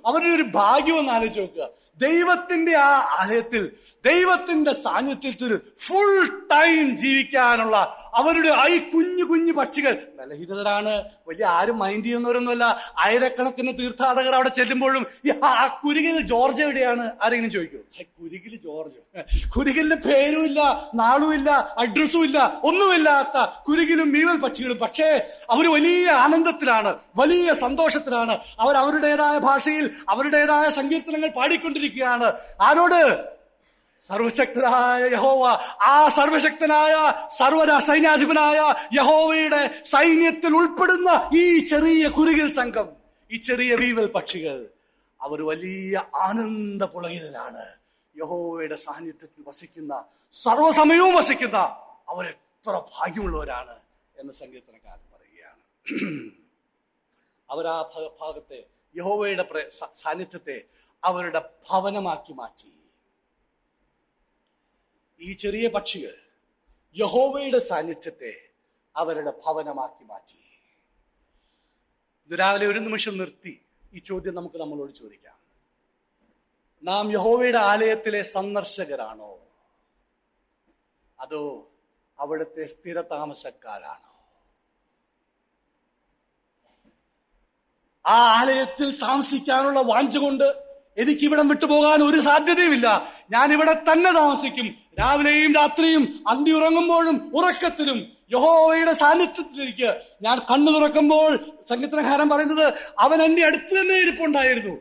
അവരുടെ ഒരു ഭാഗ്യം ഒന്ന് ആലോചിച്ച് നോക്കുക. ദൈവത്തിന്റെ ആ ആലയത്തിൽ, ദൈവത്തിന്റെ സാന്നിധ്യത്തിൽ ഫുൾ ടൈം ജീവിക്കാനുള്ള അവരുടെ ഈ കുഞ്ഞു കുഞ്ഞു പക്ഷികൾ ബലഹീനതരാണ്, വലിയ ആരും മൈൻഡ് ചെയ്യുന്നവരൊന്നുമല്ല. ആയിരക്കണക്കിന് തീർത്ഥാടകർ അവിടെ ചെല്ലുമ്പോഴും ആ കുരുകിൽ ജോർജ് എവിടെയാണ് ആരെങ്കിലും ചോദിക്കൂ? കുരുകിൽ ജോർജ്, കുരുകിലിന്റെ പേരും ഇല്ല, നാളും ഇല്ല, അഡ്രസ്സും ഇല്ല, ഒന്നുമില്ലാത്ത കുരുകിലും മീവൽ പക്ഷികളും. പക്ഷേ അവർ വലിയ ആനന്ദത്തിലാണ്, വലിയ സന്തോഷത്തിലാണ്. അവർ അവരുടേതായ ഭാഷയിൽ അവരുടേതായ സങ്കീർത്തനങ്ങൾ പാടിക്കൊണ്ടിരിക്കുകയാണ്. ആരോട്? സർവശക്തനായ യഹോവ. ആ സർവശക്തനായ സൈന്യാധിപനായ യഹോവയുടെ സൈന്യത്തിൽ ഉൾപ്പെടുന്ന ഈ ചെറിയ കുരുകിൽ സംഘം, ഈ ചെറിയ വീവൽ പക്ഷികൾ, അവർ വലിയ ആനന്ദ പുളകിലാണ്. യഹോവയുടെ സാന്നിധ്യത്തിൽ വസിക്കുന്ന, സർവ്വസമയവും വസിക്കുന്ന അവരെത്ര ഭാഗ്യമുള്ളവരാണ് എന്ന് സങ്കീർത്തനക്കാരൻ പറയുകയാണ്. അവർ ആ ഭാഗത്തെ യഹോവയുടെ സാന്നിധ്യത്തെ അവരുടെ ഭവനമാക്കി മാറ്റി. ഈ ചെറിയ പക്ഷികൾ യഹോവയുടെ സാന്നിധ്യത്തെ അവരുടെ ഭവനമാക്കി മാറ്റി. ഇന്ന് രാവിലെ ഒരു നിമിഷം നിർത്തി ഈ ചോദ്യം നമുക്ക് നമ്മളോട് ചോദിക്കാം. നാം യഹോവയുടെ ആലയത്തിലെ സന്ദർശകരാണോ, അതോ അവിടുത്തെ സ്ഥിര താമസക്കാരാണോ? ആ ആലയത്തിൽ താമസിക്കാനുള്ള വാഞ്ച കൊണ്ട് എനിക്കിവിടം വിട്ടുപോകാൻ ഒരു സാധ്യതയുമില്ല. ഞാൻ ഇവിടെ തന്നെ താമസിക്കും. രാവിലെയും രാത്രിയും അന്തി ഉറങ്ങുമ്പോഴും ഉറക്കത്തിലും യഹോവയുടെ സാന്നിധ്യത്തിലിരിക്കുക. ഞാൻ കണ്ണു തുറക്കുമ്പോൾ സംഗീതകാരൻ പറയുന്നത് അവൻ എന്റെ അടുത്ത് തന്നെ ഇരിപ്പുണ്ടായിരുന്നു.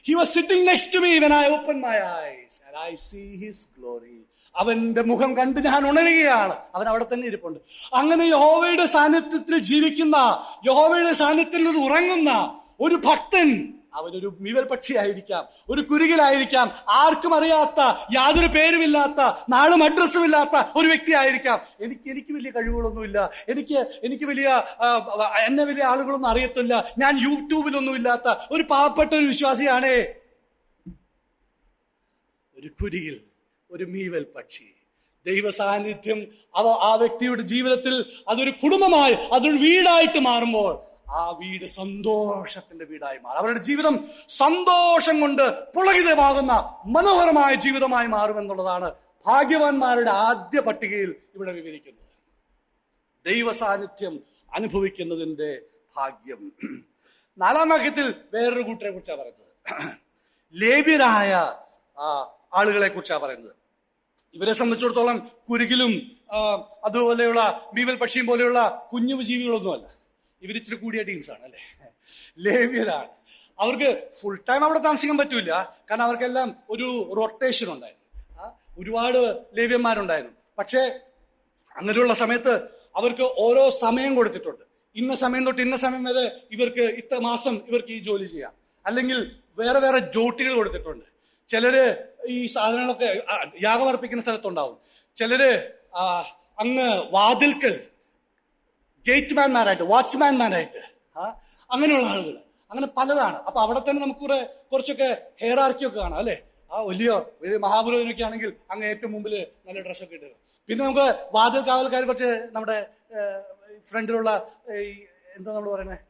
He was sitting next to me when I opened my eyes and I see his glory. അവന്റെ മുഖം കണ്ട് ഞാൻ ഉണരുകയാണ്. അവൻ അവിടെ തന്നെ ഇരിപ്പുണ്ട്. അങ്ങനെ യഹോവയുടെ സാന്നിധ്യത്തിൽ ജീവിക്കുന്ന, യഹോവയുടെ സാന്നിധ്യത്തിൽ ഉറങ്ങുന്ന ഒരു ഭക്തൻ, അവനൊരു മീവൽ പക്ഷിയായിരിക്കാം, ഒരു കുരുകിലായിരിക്കാം, ആർക്കും അറിയാത്ത, യാതൊരു പേരുമില്ലാത്ത, നാളും അഡ്രസ്സും ഇല്ലാത്ത ഒരു വ്യക്തി ആയിരിക്കാം. എനിക്ക് വലിയ കഴിവുകളൊന്നുമില്ല, എനിക്ക് എന്നെ വലിയ ആളുകളൊന്നും അറിയത്തില്ല, ഞാൻ യൂട്യൂബിലൊന്നും ഇല്ലാത്ത ഒരു പാവപ്പെട്ട ഒരു വിശ്വാസിയാണേ. ഒരു കുരുകിൽ, ഒരു മീവൽ പക്ഷി, ദൈവ സാന്നിധ്യം ആ വ്യക്തിയുടെ ജീവിതത്തിൽ അതൊരു കുടുംബമായി, അതൊരു വീടായിട്ട് മാറുമ്പോൾ ആ വീട് സന്തോഷത്തിന്റെ വീടായി മാറും. അവരുടെ ജീവിതം സന്തോഷം കൊണ്ട് പുളകിതമാകുന്ന മനോഹരമായ ജീവിതമായി മാറുമെന്നുള്ളതാണ് ഭാഗ്യവാന്മാരുടെ ആദ്യ പട്ടികയിൽ ഇവിടെ വിവരിക്കുന്നത്. ദൈവ സാന്നിധ്യം അനുഭവിക്കുന്നതിന്റെ ഭാഗ്യം. 4-ാം വാക്യത്തിൽ വേറൊരു കൂട്ടരെ കുറിച്ചാണ് പറയുന്നത്. ലേവ്യരായ ആളുകളെ കുറിച്ചാണ് പറയുന്നത്. ഇവരെ സംബന്ധിച്ചിടത്തോളം കുരുകിലും അതുപോലെയുള്ള മീവൽ പക്ഷിയും പോലെയുള്ള കുഞ്ഞു ജീവികളൊന്നുമല്ല. ഇവർ ഇച്ചിരി കൂടിയ ടീംസാണ് അല്ലെ, ലേവ്യരാണ്. അവർക്ക് ഫുൾ ടൈം അവിടെ താമസിക്കാൻ പറ്റൂല, കാരണം അവർക്കെല്ലാം ഒരു റൊട്ടേഷൻ ഉണ്ടായിരുന്നു. ഒരുപാട് ലേവ്യന്മാരുണ്ടായിരുന്നു. പക്ഷേ അങ്ങനെയുള്ള സമയത്ത് അവർക്ക് ഓരോ സമയം കൊടുത്തിട്ടുണ്ട്. ഇന്ന സമയം തൊട്ട് ഇന്ന സമയം വരെ ഇവർക്ക് ഇത്ര മാസം ഇവർക്ക് ഈ ജോലി ചെയ്യാം. അല്ലെങ്കിൽ വേറെ വേറെ ഡ്യൂട്ടികൾ കൊടുത്തിട്ടുണ്ട്. ചിലര് ഈ സാധനങ്ങളൊക്കെ യാഗമർപ്പിക്കുന്ന സ്ഥലത്തുണ്ടാവും. ചിലര് അങ്ങ് വാതിൽക്കൽ ഗേറ്റ്മാൻമാരായിട്ട്, വാച്ച്മാൻമാരായിട്ട്, അങ്ങനെയുള്ള ആളുകൾ, അങ്ങനെ പലതാണ്. അപ്പൊ അവിടെ തന്നെ നമുക്ക് കുറച്ചൊക്കെ ഹെയറാർക്കിയൊക്കെ കാണാം അല്ലെ. വലിയ മഹാപുരോഹിതനൊക്കെ ആണെങ്കിൽ അങ്ങ് ഏറ്റവും മുമ്പിൽ നല്ല ഡ്രസ്സൊക്കെ ഇട്ടത്. പിന്നെ നമുക്ക് വാതിൽ കാവൽക്കാർ, കുറച്ച് നമ്മുടെ ഫ്രണ്ടിലുള്ള എന്താ നമ്മൾ പറയുന്നത്,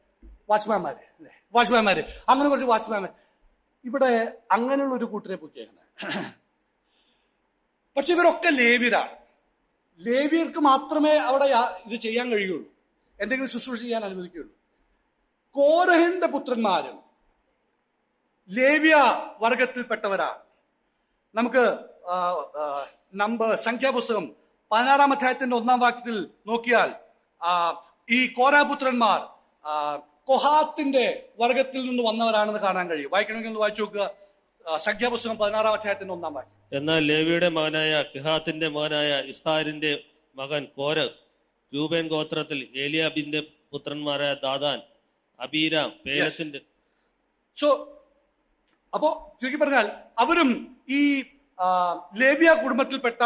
വാച്ച്മാൻമാര് അല്ലെ, വാച്ച്മാൻമാര്, അങ്ങനെ കുറച്ച് വാച്ച്മാൻമാർ. ഇവിടെ അങ്ങനെയുള്ള ഒരു കൂട്ടരെ പൊക്കിയാണ്. പക്ഷെ ഇവരൊക്കെ ലേവ്യരാണ്. ലേവ്യർക്ക് മാത്രമേ അവിടെ ഇത് ചെയ്യാൻ കഴിയുള്ളൂ, എന്തെങ്കിലും ശുശ്രൂഷ ചെയ്യാൻ അനുവദിക്കുകയുള്ളൂ. കോരഹിന്റെ പുത്രന്മാരും ലേവ്യ വർഗത്തിൽപ്പെട്ടവരാണ്. നമുക്ക് സംഖ്യാപുസ്തകം 16-ാം അധ്യായത്തിന്റെ 1-ാം വാക്യത്തിൽ നോക്കിയാൽ ഈ കോരാപുത്രന്മാർ കൊഹാത്തിന്റെ വർഗത്തിൽ നിന്ന് വന്നവരാണെന്ന് കാണാൻ കഴിയും. വായിക്കണമെങ്കിൽ ഒന്ന് വായിച്ചു നോക്കുക. സംഖ്യാപുസ്തകം 16-ാം അധ്യായത്തിന്റെ 1-ാം വാക്യം. എന്നാൽ ലേവിയുടെ മകനായ കിഹാത്തിന്റെ മകനായ ഇസ്ഹാരിന്റെ മകൻ കോരഹ്, രൂബേൻ ഗോത്രത്തിൽ ഏലിയാബിന്റെ പുത്രന്മാരായ ദാദാൻ, അബീരാം, പേലത്തിന്റെ. അപ്പോ ചുരുക്കി പറഞ്ഞാൽ അവരും ഈ ലേവ്യ കുടുംബത്തിൽപ്പെട്ട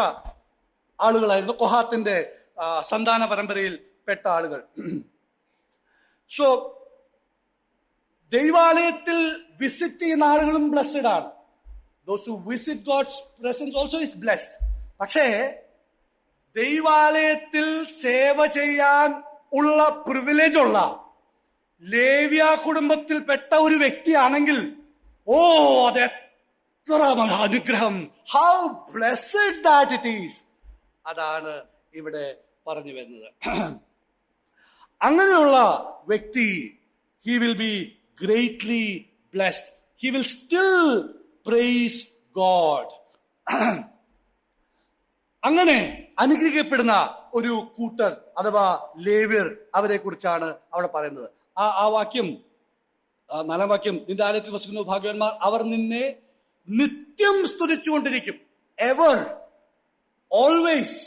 ആളുകളായിരുന്നു, കൊഹാത്തിന്റെ സന്താന പരമ്പരയിൽ പെട്ട ആളുകൾ. സോ ദൈവാലയത്തിൽ വിസിറ്റ് ചെയ്യുന്ന ആളുകളും ബ്ലെസ്ഡ് ആണ്. Those who visit God's presence also is blessed. പക്ഷേ ദൈവാലയത്തിൽ സേവ ചെയ്യാൻ ഉള്ള പ്രിവിലേജ് ഉള്ള ലേവ്യ കുടുംബത്തിൽപ്പെട്ട ഒരു വ്യക്തിയാണെങ്കിൽ അത് എത്ര അനുഗ്രഹം, how blessed that it is. അതാണ് ഇവിടെ പറഞ്ഞു വരുന്നത്. അങ്ങനെയുള്ള വ്യക്തി, he will be greatly blessed. He will still praise God. അങ്ങനെ അനുഗ്രഹിക്കപ്പെടുന്ന ഒരു കൂട്ടർ അഥവാ ലേവ്യർ, അവരെ കുറിച്ചാണ് അവിടെ പറയുന്നത്. ആ വാക്യം, 4-ാം വാക്യം, നിന്റെ ആലയത്തിൽ വസിക്കുന്ന ഭാഗ്യവാന്മാർ, അവർ നിന്നെ നിത്യം സ്തുതിച്ചുകൊണ്ടിരിക്കും. എവർ, ഓൾവേസ്,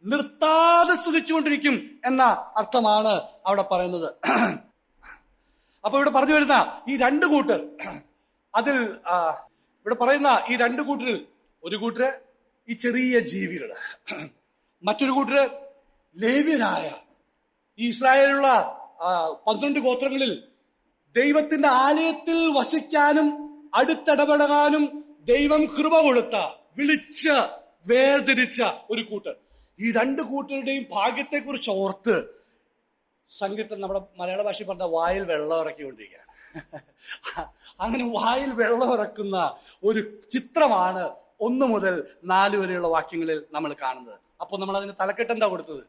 നിർത്താതെ സ്തുതിച്ചുകൊണ്ടിരിക്കും എന്ന അർത്ഥമാണ് അവിടെ പറയുന്നത്. അപ്പൊ ഇവിടെ പറഞ്ഞു വരുന്ന ഈ രണ്ട് കൂട്ടർ, അതിൽ ഇവിടെ പറയുന്ന ഈ രണ്ട് കൂട്ടരിൽ ഒരു കൂട്ടര് ഈ ചെറിയ ജീവികള്, മറ്റൊരു കൂട്ടര് ലേവ്യരായ ഈ ഇസ്രായേലുള്ള 12 ഗോത്രങ്ങളിൽ ദൈവത്തിന്റെ ആലയത്തിൽ വസിക്കാനും അടുത്തിടപെടാനും ദൈവം കൃപ കൊടുത്ത, വിളിച്ച് വേർതിരിച്ച ഒരു കൂട്ടർ. ഈ രണ്ട് കൂട്ടരുടെയും ഭാഗ്യത്തെ കുറിച്ച് ഓർത്ത് സങ്കീർത്തനം, നമ്മുടെ മലയാള ഭാഷയിൽ പറഞ്ഞ വായിൽ വെള്ളം ഇറക്കിക്കൊണ്ടിരിക്കുകയാണ്. അങ്ങനെ വായിൽ വെള്ളം ഇറക്കുന്ന ഒരു ചിത്രമാണ് 1 മുതൽ 4 വരെയുള്ള വാക്യങ്ങളിൽ നമ്മൾ കാണുന്നത്. അപ്പോൾ നമ്മൾ അതിന് തലക്കെട്ട് എന്താ കൊടുത്തത്?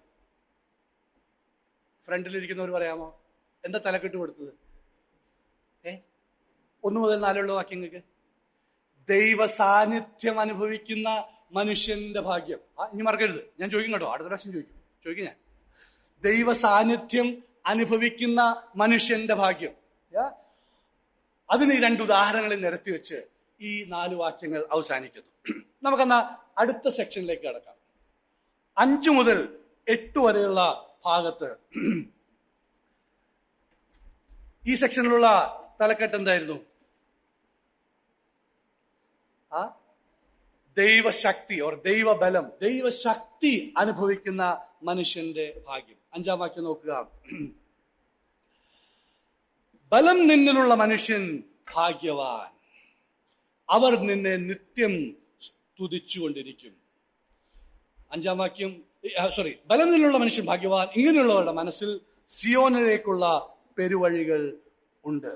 ഫ്രണ്ടിലിരിക്കുന്നവർ പറയാമോ എന്താ തലക്കെട്ട് കൊടുത്തത്? 1 മുതൽ 4 വരെയുള്ള വാക്യങ്ങൾക്ക് ദൈവ സാന്നിധ്യം അനുഭവിക്കുന്ന മനുഷ്യന്റെ ഭാഗ്യം. ഇനി മറക്കരുത്, ഞാൻ ചോദിക്കും കേട്ടോ, അടുത്ത പ്രാവശ്യം ചോദിക്കും ഞാൻ. ദൈവ സാന്നിധ്യം അനുഭവിക്കുന്ന മനുഷ്യന്റെ ഭാഗ്യം. അതിന് ഈ 2 ഉദാഹരണങ്ങളിൽ നിരത്തി വെച്ച് ഈ 4 വാക്യങ്ങൾ അവസാനിക്കുന്നു. നമുക്കെന്നാ അടുത്ത സെക്ഷനിലേക്ക് കടക്കാം. 5 മുതൽ 8 വരെയുള്ള ഭാഗത്ത് ഈ സെക്ഷനിലുള്ള തലക്കെട്ട് എന്തായിരുന്നു? ദൈവശക്തി ഓർ ദൈവബലം, ദൈവശക്തി അനുഭവിക്കുന്ന മനുഷ്യന്റെ ഭാഗ്യം. 5-ാം വാക്യം നോക്കുക. ബലം നിന്നിലുള്ള മനുഷ്യൻ ഭാഗ്യവാൻ, അവർ നിന്നെ നിത്യം സ്തുതിച്ചുകൊണ്ടിരിക്കും. 5-ാം വാക്യം, ബലം നിന്നിലുള്ള മനുഷ്യൻ ഭാഗ്യവാൻ, ഇങ്ങനെയുള്ളവരുടെ മനസ്സിൽ സിയോനിലേക്കുള്ള പെരുവഴികൾ ഉണ്ട്.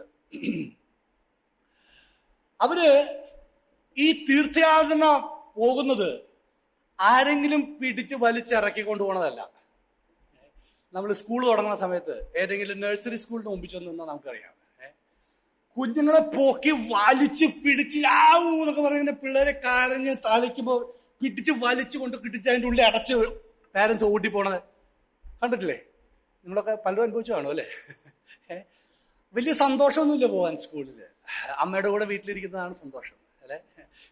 അവര് ഈ തീർത്ഥയാത്ര പോകുന്നത് ആരെങ്കിലും പിടിച്ച് വലിച്ചിറക്കിക്കൊണ്ടു പോണതല്ല. നമ്മൾ സ്കൂൾ തുടങ്ങുന്ന സമയത്ത് ഏതെങ്കിലും നഴ്സറി സ്കൂളിന് മുമ്പിൽ ചെന്ന് നിന്നാൽ നമുക്കറിയാം, കുഞ്ഞുങ്ങളെ പോക്കി വലിച്ച് പിടിച്ച് എന്നൊക്കെ പറഞ്ഞ പിള്ളേരെ കരഞ്ഞ് തലയ്ക്കുമ്പോൾ പിടിച്ച് വലിച്ചു കൊണ്ട് കിട്ടിച്ച് അതിൻ്റെ ഉള്ളിൽ അടച്ച് പാരൻസ് ഓടി പോണത് കണ്ടിട്ടില്ലേ? നിങ്ങളൊക്കെ പലരും അനുഭവിച്ചു കാണും അല്ലേ? വലിയ സന്തോഷമൊന്നുമില്ല പോകാൻ സ്കൂളിൽ. അമ്മയുടെ കൂടെ വീട്ടിലിരിക്കുന്നതാണ് സന്തോഷം അല്ലെ?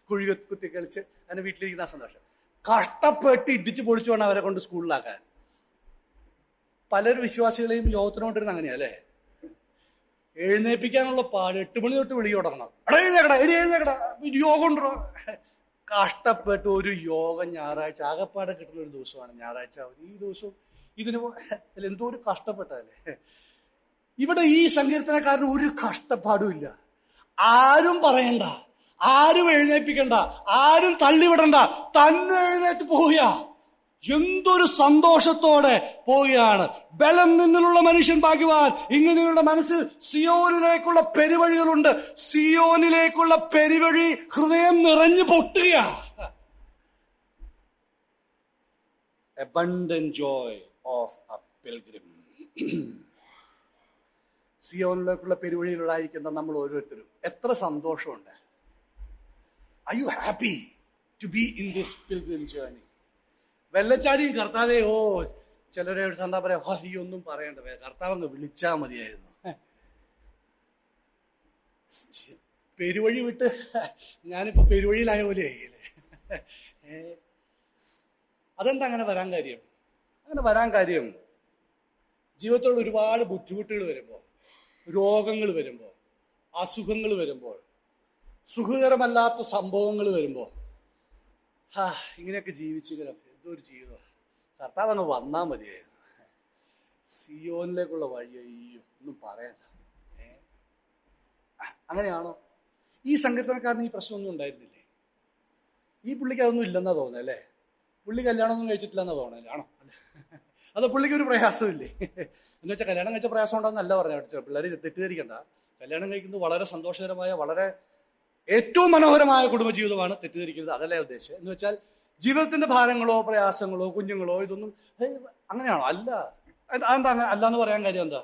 കുഴി കുത്തി കളിച്ച് അങ്ങനെ വീട്ടിലിരിക്കുന്ന സന്തോഷം. കഷ്ടപ്പെട്ട് ഇടിച്ചു പൊളിച്ചു വേണം അവരെ കൊണ്ട് സ്കൂളിലാക്കാൻ. പലരും വിശ്വാസികളെയും ലോകത്തിനോണ്ടിരുന്ന അങ്ങനെയാ അല്ലേ? എഴുന്നേൽപ്പിക്കാനുള്ള പാട് 8 മണി തൊട്ട് വിളി തുടങ്ങണം. എഴുന്നേക്കടാ യോഗം ഉണ്ടോ? കഷ്ടപ്പെട്ട് ഒരു യോഗം ഞായറാഴ്ച ആകപ്പാടെ കിട്ടുന്ന ഒരു ദിവസമാണ് ഞായറാഴ്ച. ഈ ദിവസവും ഇതിന് എന്തോ ഒരു കഷ്ടപ്പെട്ടതല്ലേ? ഇവിടെ ഈ സങ്കീർത്തനക്കാരന് ഒരു കഷ്ടപ്പാടും ഇല്ല. ആരും പറയണ്ട, ആരും എഴുന്നേൽപ്പിക്കണ്ട, ആരും തള്ളിവിടണ്ട, തന്നെ എഴുന്നേറ്റ് പോവുക. എന്തൊരു സന്തോഷത്തോടെ പോവുകയാണ്. ബലം നിന്നിലുള്ള മനുഷ്യൻ ഭാഗ്യവാൻ, ഇങ്ങനെയുള്ള മനസ്സിൽ സിയോനിലേക്കുള്ള പെരുവഴികളുണ്ട്. സിയോനിലേക്കുള്ള പെരുവഴി ഹൃദയം നിറഞ്ഞു പൊട്ടുക. Abundant joy of a pilgrim. സിയോനിലേക്കുള്ള പെരുവഴിയിലുള്ളായിരിക്കുന്ന നമ്മൾ ഓരോരുത്തരും എത്ര സന്തോഷമുണ്ട്. Are you happy to be in this pilgrim journey? വെള്ളച്ചാടിയും കർത്താവേ, ഓ ചിലരെ എന്താ പറയാ, ഈ ഒന്നും പറയണ്ട, കർത്താവ് അങ്ങ് വിളിച്ചാൽ മതിയായിരുന്നു. പെരുവഴി വിട്ട് ഞാനിപ്പോ പെരുവഴിയിലായ പോലെ ആയില്ലേ. അതെന്താ അങ്ങനെ വരാൻ കാര്യം? അങ്ങനെ വരാൻ കാര്യം ജീവിതത്തോട് ഒരുപാട് ബുദ്ധിമുട്ടുകൾ വരുമ്പോൾ, രോഗങ്ങൾ വരുമ്പോൾ, അസുഖങ്ങൾ വരുമ്പോൾ, സുഖകരമല്ലാത്ത സംഭവങ്ങൾ വരുമ്പോൾ, ഇങ്ങനെയൊക്കെ ജീവിച്ചിങ്ങനെ എന്തൊരു ജീവിതം. കർത്താവ് അങ്ങ് വന്നാൽ മതിയായിരുന്നു. സിയോനിലേക്കുള്ള വഴി അയ്യോ ഒന്നും പറയണ്ട. അങ്ങനെയാണോ? ഈ സങ്കീർത്തനക്കാരന് ഈ പ്രശ്നമൊന്നും ഉണ്ടായിരുന്നില്ലേ? ഈ പുള്ളിക്ക് അതൊന്നും ഇല്ലെന്നാ തോന്നുന്നത് അല്ലേ? പുള്ളി കല്യാണമൊന്നും കഴിച്ചിട്ടില്ലെന്നാ തോന്നല്ലേ? ആണോ? അതോ പുള്ളിക്ക് ഒരു പ്രയാസമില്ലേ? എന്ന് വെച്ചാൽ കല്യാണം കഴിച്ച പ്രയാസം ഉണ്ടെന്നല്ല പറഞ്ഞ പിള്ളേർ തെറ്റിദ്ധരിക്കണ്ട. കല്യാണം കഴിക്കുന്നത് വളരെ സന്തോഷകരമായ, വളരെ ഏറ്റവും മനോഹരമായ കുടുംബജീവിതമാണ്. തെറ്റിദ്ധരിക്കുന്നത് അതല്ല ഉദ്ദേശിച്ചത്. എന്ന് വെച്ചാൽ ജീവിതത്തിന്റെ ഭാരങ്ങളോ പ്രയാസങ്ങളോ കുഞ്ഞുങ്ങളോ ഇതൊന്നും അങ്ങനെയാണോ? അല്ല. അതെന്താ അല്ല എന്ന് പറയാൻ കാര്യം എന്താ?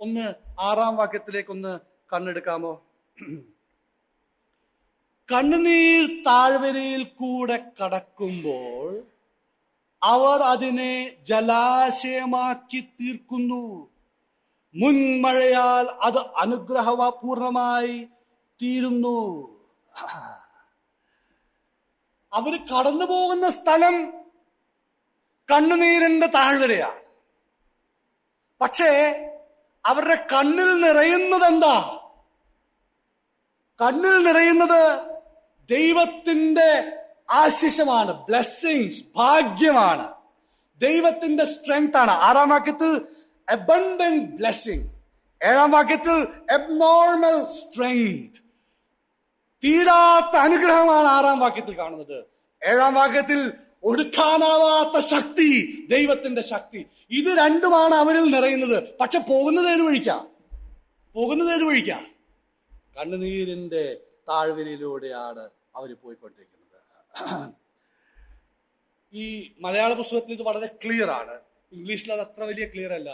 ഒന്ന് 6-ാം വാക്യത്തിലേക്കൊന്ന് കണ്ണെടുക്കാമോ? കണ്ണുനീർ താഴ്വരയിൽ കൂടെ കടക്കുമ്പോൾ അവർ അതിനെ ജലാശയമാക്കി തീർക്കുന്നു. മുൻമഴയാൽ അത് അനുഗ്രഹപൂർണമായി തീരുന്നു. അവര് കടന്നു പോകുന്ന സ്ഥലം കണ്ണുനീരിന്റെ താഴ്വരയാണ്. പക്ഷേ അവരുടെ കണ്ണിൽ നിറയുന്നത് എന്താ? കണ്ണിൽ നിറയുന്നത് ദൈവത്തിന്റെ ആശിഷമാണ്, ബ്ലെസ്സിങ്സ്, ഭാഗ്യമാണ്, ദൈവത്തിന്റെ സ്ട്രെങ്ത് ആണ്. 6-ാം വാക്യത്തിൽ abundant blessing, 7-ാം വാക്യത്തിൽ abnormal strength, തീരാത്ത അനുഗ്രഹമാണ് 6-ാം വാക്യത്തിൽ കാണുന്നത്. 7-ാം വാക്യത്തിൽ ഒടുക്കാനാവാത്ത ശക്തി, ദൈവത്തിന്റെ ശക്തി. ഇത് രണ്ടുമാണ് അവരിൽ നിറയുന്നത്. പക്ഷെ പോകുന്നത് ഏത് വഴിക്കാ? കണ്ണുനീരിന്റെ താഴ്വരയിലൂടെയാണ് അവർ പോയിക്കൊണ്ടിരിക്കുന്നത്. ഈ മലയാള പുസ്തകത്തിൽ ഇത് വളരെ ക്ലിയർ ആണ്. ഇംഗ്ലീഷിൽ അത് അത്ര വലിയ ക്ലിയർ അല്ല.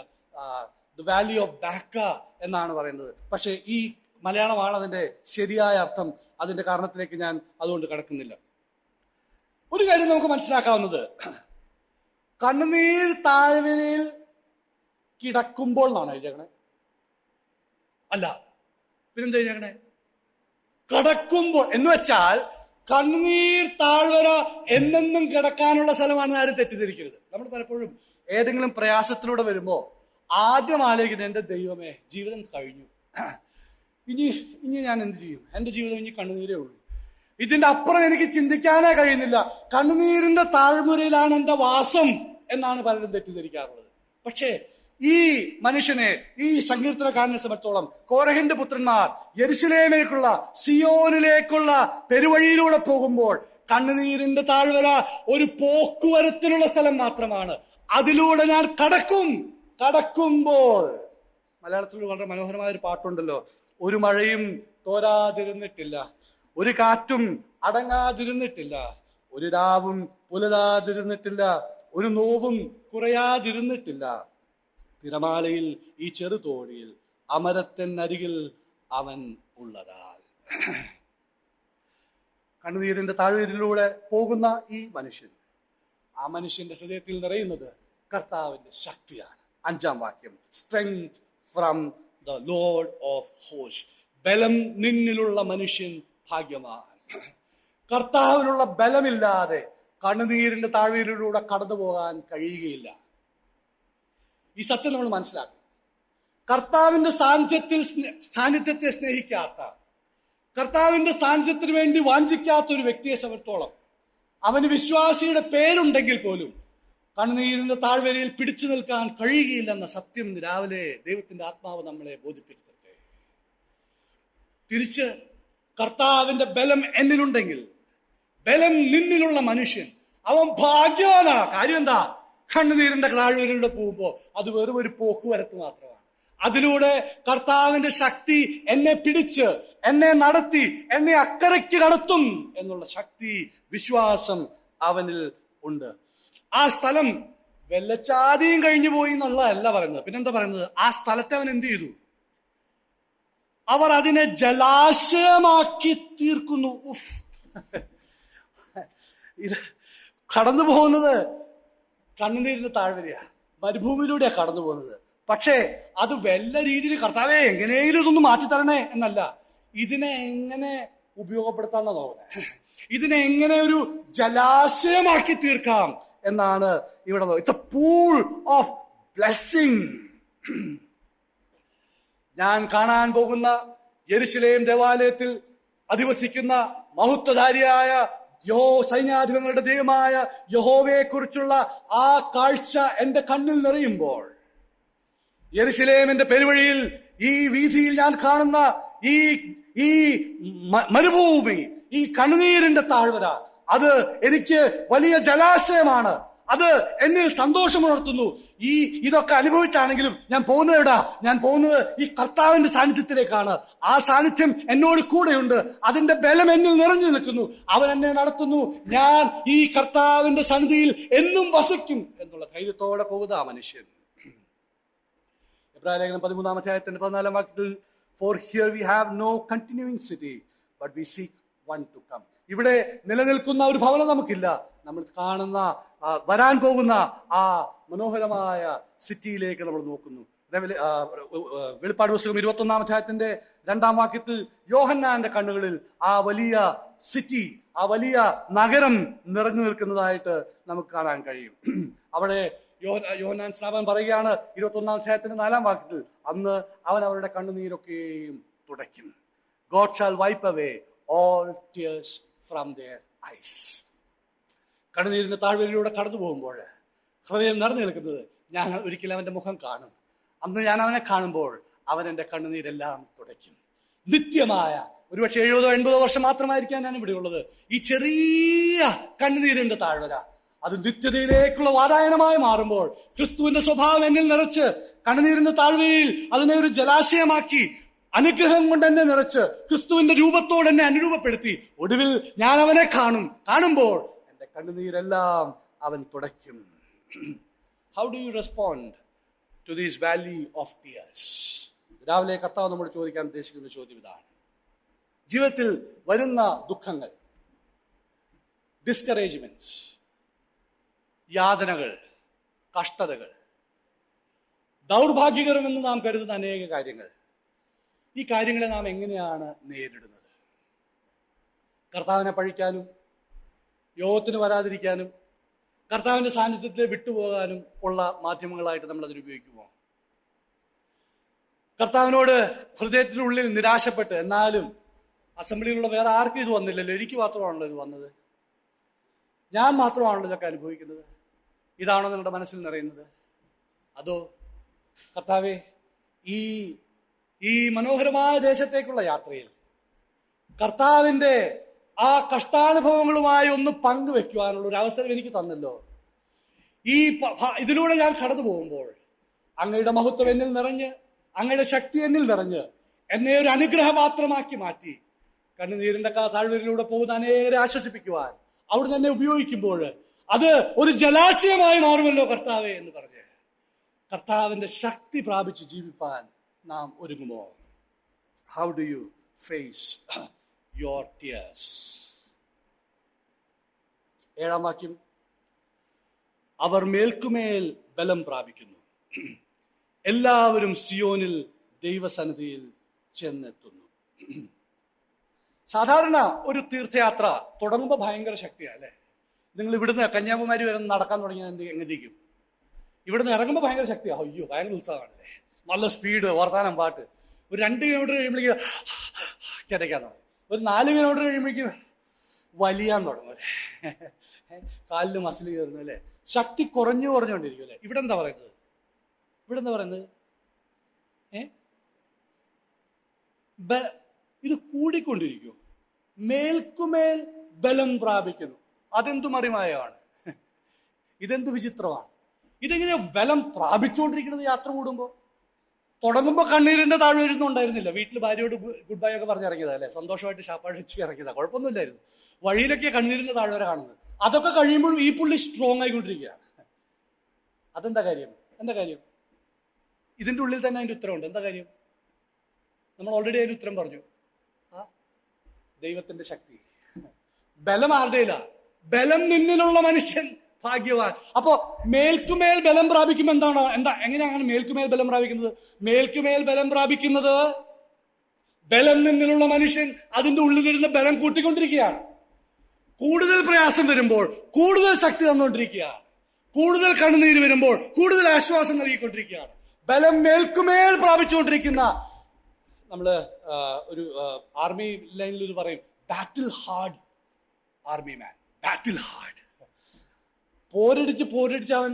ദ വാലി ഓഫ് ബാക്ക എന്നാണ് പറയുന്നത്. പക്ഷെ ഈ മലയാളമാണ് അതിന്റെ ശരിയായ അർത്ഥം. അതിന്റെ കാരണത്തിലേക്ക് ഞാൻ അതുകൊണ്ട് കടക്കുന്നില്ല. ഒരു കാര്യം നമുക്ക് മനസ്സിലാക്കാവുന്നത്, കണ്ണുനീർ താഴ്വരയിൽ കിടക്കുമ്പോൾ എന്നാണ് എഴുതിയേക്കണേ. അല്ല, പിന്നെന്താ എഴുതിയേക്കണേ? കടക്കുമ്പോൾ എന്ന് വെച്ചാൽ കണ്ണുനീർ താഴ്വര എന്നെന്നും കിടക്കാനുള്ള സ്ഥലമാണെന്ന് ആരും തെറ്റിദ്ധരിക്കരുത്. നമ്മൾ പലപ്പോഴും ഏതെങ്കിലും പ്രയാസത്തിലൂടെ വരുമ്പോൾ ആദ്യം ആലോചിക്കുന്നത്, എൻ്റെ ദൈവമേ ജീവിതം കഴിഞ്ഞു, ഇനി ഞാൻ എന്ത് ചെയ്യും? എൻ്റെ ജീവിതം ഇനി കണ്ണുനീരേ ഉള്ളൂ, ഇതിന്റെ അപ്പുറം എനിക്ക് ചിന്തിക്കാനേ കഴിയുന്നില്ല, കണ്ണുനീരിന്റെ താഴ്മുരയിലാണ് എൻ്റെ വാസം എന്നാണ് പലരും തെറ്റിദ്ധരിക്കാറുള്ളത്. പക്ഷേ ഈ മനുഷ്യനെ, ഈ സങ്കീർത്തനക്കാരനെ സംബന്ധിച്ചോളം, കോരഹിന്റെ പുത്രന്മാർ യെരുശലേമിലേക്കുള്ള, സിയോനിലേക്കുള്ള പെരുവഴിയിലൂടെ പോകുമ്പോൾ കണ്ണുനീരിന്റെ താഴ്വര ഒരു പോക്കുവരത്തിനുള്ള സ്ഥലം മാത്രമാണ്. അതിലൂടെ ഞാൻ കടക്കുമ്പോൾ, മലയാളത്തിൽ വളരെ മനോഹരമായ ഒരു പാട്ടുണ്ടല്ലോ, ഒരു മഴയും തോരാതിരുന്നിട്ടില്ല, ഒരു കാറ്റും അടങ്ങാതിരുന്നിട്ടില്ല, ഒരു രാവും പുലരാതിരുന്നിട്ടില്ല, ഒരു നോവും കുറയാതിരുന്നിട്ടില്ല, തിരമാലയിൽ ഈ ചെറുതോണിയിൽ അമരത്തിനരികിൽ അവൻ ഉള്ളതാൽ. കണ്ണുനീരിന്റെ താഴ്വരയിലൂടെ പോകുന്ന ഈ മനുഷ്യൻ, ആ മനുഷ്യന്റെ ഹൃദയത്തിൽ നിറയുന്നത് കർത്താവിന്റെ ശക്തിയാണ്. 5-ാം വാക്യം, strength from the Lord of host. ബലം നിന്നിലുള്ള മനുഷ്യൻ ഭാഗ്യവാൻ. കർത്താവിനുള്ള ബലമില്ലാതെ കണ്ണുനീരിന്റെ താഴ്വരയിലൂടെ കടന്നു പോകാൻ കഴിയുകയില്ല. ഈ സത്യം നമ്മൾ മനസ്സിലാക്കണം. കർത്താവിന്റെ സാന്നിധ്യത്തെ സ്നേഹിക്കാത്ത, കർത്താവിന്റെ സാന്നിധ്യത്തിന് വേണ്ടി വാഞ്ചിക്കാത്ത ഒരു വ്യക്തിയെ സംബന്ധിച്ചോളം അവന് വിശ്വാസിയുടെ പേരുണ്ടെങ്കിൽ പോലും കണ്ണുനീരിന്റെ താഴ്വരയിൽ പിടിച്ചു നിൽക്കാൻ കഴിയുകയില്ലെന്ന സത്യം രാവിലെ ദൈവത്തിന്റെ ആത്മാവ് നമ്മളെ ബോധിപ്പിക്കട്ടെ. തിരിച്ച് കർത്താവിന്റെ ബലം എന്നിലുണ്ടെങ്കിൽ, ബലം നിന്നിലുള്ള മനുഷ്യൻ അവൻ ഭാഗ്യവാനാ. കാര്യം എന്താ? കണ്ണുനീരിന്റെ താഴ്വരയിലൂടെ പോകുമ്പോൾ അത് വെറും ഒരു പോക്കുവരത്ത് മാത്രമാണ്. അതിലൂടെ കർത്താവിന്റെ ശക്തി എന്നെ പിടിച്ച്, എന്നെ നടത്തി, എന്നെ അക്കരയ്ക്ക് കടത്തും എന്നുള്ള ശക്തി, വിശ്വാസം അവനിൽ ഉണ്ട്. ആ സ്ഥലം വെള്ളച്ചാടിയും കഴിഞ്ഞു പോയി എന്നുള്ളതല്ല പറയുന്നത്. പിന്നെന്താ പറയുന്നത്? ആ സ്ഥലത്തെ അവൻ എന്ത് ചെയ്തു? അവർ അതിനെ ജലാശയമാക്കി തീർക്കുന്നു. ഇത് കടന്നു പോകുന്നത് കണ്ണുനീരിന്റെ താഴ്വരയാ, മരുഭൂമിയിലൂടെയാ കടന്നു പോകുന്നത്. പക്ഷേ അത് വല്ല രീതിയിൽ കർത്താവെ എങ്ങനെയെങ്കിലും ഇതൊന്ന് മാറ്റിത്തരണേ എന്നല്ല, ഇതിനെ എങ്ങനെ ഉപയോഗപ്പെടുത്താമെന്നാ നോക്കണേ, ഇതിനെ എങ്ങനെ ഒരു ജലാശയമാക്കി തീർക്കാം എന്നാണ് ഇവിടെ. It's A pool of blessing. ഞാൻ കാണാൻ പോകുന്ന യെരുശലേം ദേവാലയത്തിൽ അധിവസിക്കുന്ന മഹത്വധാരിയായ സൈന്യാധിപങ്ങളുടെ ദൈവമായ യഹോവയെ കുറിച്ചുള്ള ആ കാഴ്ച എന്റെ കണ്ണിൽ നിറയുമ്പോൾ, യെരുശലേമിന്റെ പെരുവഴിയിൽ ഈ വീതിയിൽ ഞാൻ കാണുന്ന ഈ മരുഭൂമി, ഈ കണ്ണുനീരിന്റെ താഴ്വര, അത് എനിക്ക് വലിയ ജലാശയമാണ്. അത് എന്നിൽ സന്തോഷമുണർത്തുന്നു. ഇതൊക്കെ അനുഭവിച്ചാണെങ്കിലും ഞാൻ പോകുന്നത് എവിടാ? ഞാൻ പോകുന്നത് ഈ കർത്താവിന്റെ സാന്നിധ്യത്തിലേക്കാണ്. ആ സാന്നിധ്യം എന്നോട് കൂടെയുണ്ട്. അതിന്റെ ബലം എന്നിൽ നിറഞ്ഞു നിൽക്കുന്നു. അവൻ എന്നെ നടത്തുന്നു. ഞാൻ ഈ കർത്താവിന്റെ സന്നിധിയിൽ എന്നും വസിക്കും എന്നുള്ള ധൈര്യത്തോടെ പോകുന്ന ആ മനുഷ്യൻ. എബ്രായലേഖനം 13-ാം അധ്യായത്തിന്റെ 14-ാം വാക്യത്തിൽ, For here we have no continuing city, but we seek one to come. ഇവിടെ നിലനിൽക്കുന്ന ഒരു ഭവനം നമുക്കില്ല. നമ്മൾ കാണുന്ന വരാൻ പോകുന്ന ആ മനോഹരമായ സിറ്റിയിലേക്ക് നമ്മൾ നോക്കുന്നു. വെളിപ്പാട് പുസ്തകം 21-ാം അധ്യായത്തിന്റെ 2-ാം വാക്യത്തിൽ യോഹന്നാന്റെ കണ്ണുകളിൽ ആ വലിയ സിറ്റി, ആ വലിയ നഗരം നിറഞ്ഞു നിൽക്കുന്നതായിട്ട് നമുക്ക് കാണാൻ കഴിയും. അവിടെ യോഹന്നാൻ സ്നാപകൻ പറയുകയാണ് 21-ാം അധ്യായത്തിന്റെ 4-ാം വാക്യത്തിൽ, അന്ന് അവൻ അവരുടെ കണ്ണുനീരൊക്കെയും തുടയ്ക്കും. God shall wipe away all tears from their eyes. കണ്ണുനീരിന്റെ താഴ്വരയിലൂടെ കടന്നു പോകുമ്പോൾ ഹൃദയം നിറഞ്ഞു നിൽക്കുന്നത്, ഞാൻ ഒരിക്കലും അവന്റെ മുഖം കാണും. അന്ന് ഞാൻ അവനെ കാണുമ്പോൾ അവൻ എൻ്റെ കണ്ണുനീരെല്ലാം തുടയ്ക്കും. നിത്യമായ, ഒരുപക്ഷെ 70-80 വർഷം മാത്രമായിരിക്കാം ഞാൻ ഇവിടെ ഉള്ളത്. ഈ ചെറിയ കണ്ണുനീരിന്റെ താഴ്വര അത് നിത്യതയിലേക്കുള്ള വാതായനമായി മാറുമ്പോൾ, ക്രിസ്തുവിന്റെ സ്വഭാവം എന്നിൽ നിറച്ച് കണ്ണുനീരിന്റെ താഴ്വരയിൽ അതിനെ ഒരു ജലാശയമാക്കി അനുഗ്രഹം കൊണ്ട് എന്നെ നിറച്ച് ക്രിസ്തുവിന്റെ രൂപത്തോട് എന്നെ അനുരൂപപ്പെടുത്തി ഒടുവിൽ ഞാൻ അവനെ കാണുമ്പോൾ എന്റെ കണ്ണുനീരെല്ലാം അവൻ തുടയ്ക്കും. How do you respond to these valley of tears? രാവിലെ കർത്താവ് നമ്മോട് ചോദിക്കാൻ ഉദ്ദേശിക്കുന്ന ചോദ്യം ഇതാണ്. ജീവിതത്തിൽ വരുന്ന ദുഃഖങ്ങൾ, ഡിസ്കറേജ്മെന്റ്സ്, യാതനകൾ, കഷ്ടതകൾ, ദൗർഭാഗ്യകരമെന്ന് നാം കരുതുന്ന അനേക കാര്യങ്ങൾ, ഈ കാര്യങ്ങളെ നാം എങ്ങനെയാണ് നേരിടുന്നത്? കർത്താവിനെ പഴിക്കാനും യോഗത്തിന് വരാതിരിക്കാനും കർത്താവിന്റെ സാന്നിധ്യത്തെ വിട്ടുപോകാനും ഉള്ള മാധ്യമങ്ങളായിട്ട് നമ്മൾ അതിന് ഉപയോഗിക്കുമോ? കർത്താവിനോട് ഹൃദയത്തിനുള്ളിൽ നിരാശപ്പെട്ട്, എന്നാലും അസംബ്ലിയിലുള്ള വേറെ ആർക്കും ഇത് വന്നില്ലല്ലോ, എനിക്ക് മാത്രമാണല്ലോ ഇത് വന്നത്, ഞാൻ മാത്രമാണല്ലോ ഇതൊക്കെ അനുഭവിക്കുന്നത്, ഇതാണോ നിങ്ങളുടെ മനസ്സിൽ നിറയുന്നത്? അതോ കർത്താവേ, ഈ മനോഹരമായ ദേശത്തേക്കുള്ള യാത്രയിൽ കർത്താവിന്റെ ആ കഷ്ടാനുഭവങ്ങളുമായി ഒന്ന് പങ്കുവെക്കുവാനുള്ള ഒരു അവസരം എനിക്ക് തന്നല്ലോ. ഇതിലൂടെ ഞാൻ കടന്നു പോകുമ്പോൾ അങ്ങയുടെ മഹത്വം എന്നിൽ നിറഞ്ഞ്, അങ്ങയുടെ ശക്തി എന്നിൽ നിറഞ്ഞ് എന്നെ ഒരു അനുഗ്രഹപാത്രമാക്കി മാറ്റി കണ്ണുനീരിന്റെ താഴ്വരയിലൂടെ പോകുന്ന അനേകരെ ആശ്വസിപ്പിക്കുവാൻ അവിടുന്ന് എന്നെ ഉപയോഗിക്കുമ്പോൾ അത് ഒരു ജലാശയമായി മാറുമല്ലോ കർത്താവേ എന്ന് പറഞ്ഞ് കർത്താവിന്റെ ശക്തി പ്രാപിച്ച് ജീവിപ്പാൻ നാം ഒരുങ്ങുമോ? How do you face your tears? 7-ാം വാക്യം, അവർ മേൽക്കുമേൽ ബലം പ്രാപിക്കുന്നു, എല്ലാവരും സിയോനിൽ ദൈവസന്നിധിയിൽ ചെന്നെത്തുന്നു. സാധാരണ ഒരു തീർത്ഥയാത്ര തുടങ്ങുമ്പോൾ ഭയങ്കര ശക്തിയാണ് അല്ലേ? നിങ്ങൾ ഇവിടുന്ന് കന്യാകുമാരി വരെ നടക്കാൻ തുടങ്ങിയാൽ എങ്ങനെ ഇരിക്കും? ഇവിടുന്ന് ഇറങ്ങുമ്പോൾ ഭയങ്കര ശക്തിയാണ്, അയ്യോ ഭയങ്കര ഉത്സാഹമാണല്ലേ, നല്ല സ്പീഡ്, വർത്താനം, പാട്ട്. ഒരു 2 കിലോമീറ്റർ കഴിയുമ്പോഴേക്ക് കിതയ്ക്കാൻ തുടങ്ങും. ഒരു 4 കിലോമീറ്റർ കഴിയുമ്പോഴേക്കും വലിയാൻ തുടങ്ങും അല്ലേ, കാലിന് മസിൽ കയറുന്നു അല്ലേ, ശക്തി കുറഞ്ഞുകൊണ്ടിരിക്കും അല്ലേ. ഇവിടെ എന്താ പറയുന്നത്? ഇത് കൂടിക്കൊണ്ടിരിക്കൂ, മേൽക്കുമേൽ ബലം പ്രാപിക്കുന്നു. അതെന്തു മറിമായമാണ്, ഇതെന്ത് വിചിത്രമാണ്. ഇതെങ്ങനെ ബലം പ്രാപിച്ചുകൊണ്ടിരിക്കുന്നത് യാത്ര കൂടുമ്പോൾ? തുടങ്ങുമ്പോൾ കണ്ണീരിന്റെ താഴെ ഉണ്ടായിരുന്നില്ല, വീട്ടിൽ ഭാര്യയോട് ഗുഡ് ബൈ ഒക്കെ പറഞ്ഞിറങ്ങിയതാ അല്ലേ, സന്തോഷമായിട്ട് ശാപ്പാടിച്ച് ഇറങ്ങിയതാ, കുഴപ്പമൊന്നുമില്ലായിരുന്നു. വഴിയിലൊക്കെ കണ്ണീരിന്റെ താഴ്വര കാണുന്നത്. അതൊക്കെ കഴിയുമ്പോഴും ഈ പുള്ളി സ്ട്രോങ് ആയിക്കൊണ്ടിരിക്കുകയാണ്. അതെന്താ കാര്യം? ഇതിന്റെ ഉള്ളിൽ തന്നെ അതിന്റെ ഉത്തരവുണ്ട്. എന്താ കാര്യം? നമ്മൾ ഓൾറെഡി അതിന്റെ ഉത്തരം പറഞ്ഞു. ദൈവത്തിന്റെ ശക്തി. ബലം ആരുടെയില്ല? ബലം നിന്നിലുള്ള മനുഷ്യൻ ഭാഗ്യവാൻ. അപ്പോ മേൽക്കുമേൽ ബലം പ്രാപിക്കുമ്പോൾ എങ്ങനെയാണ് മേൽക്കുമേൽ ബലം പ്രാപിക്കുന്നത്? മേൽക്കുമേൽ ബലം പ്രാപിക്കുന്നത് ബലം നിന്നിലുള്ള മനുഷ്യൻ അതിന്റെ ഉള്ളിലിരുന്ന് ബലം കൂട്ടിക്കൊണ്ടിരിക്കുകയാണ്. കൂടുതൽ പ്രയാസം വരുമ്പോൾ കൂടുതൽ ശക്തി തന്നുകൊണ്ടിരിക്കുകയാണ്. കൂടുതൽ കണ്ണുനീര് വരുമ്പോൾ കൂടുതൽ ആശ്വാസം നൽകിക്കൊണ്ടിരിക്കുകയാണ്. ബലം മേൽക്കുമേൽ പ്രാപിച്ചുകൊണ്ടിരിക്കുന്ന, നമ്മള് ഒരു ആർമി ലൈനിൽ ഒരു പറയും, ബാറ്റിൽ ഹാർഡ് ആർമി മാൻ, ബാറ്റിൽ ഹാർഡ്. പോരടിച്ച് അവൻ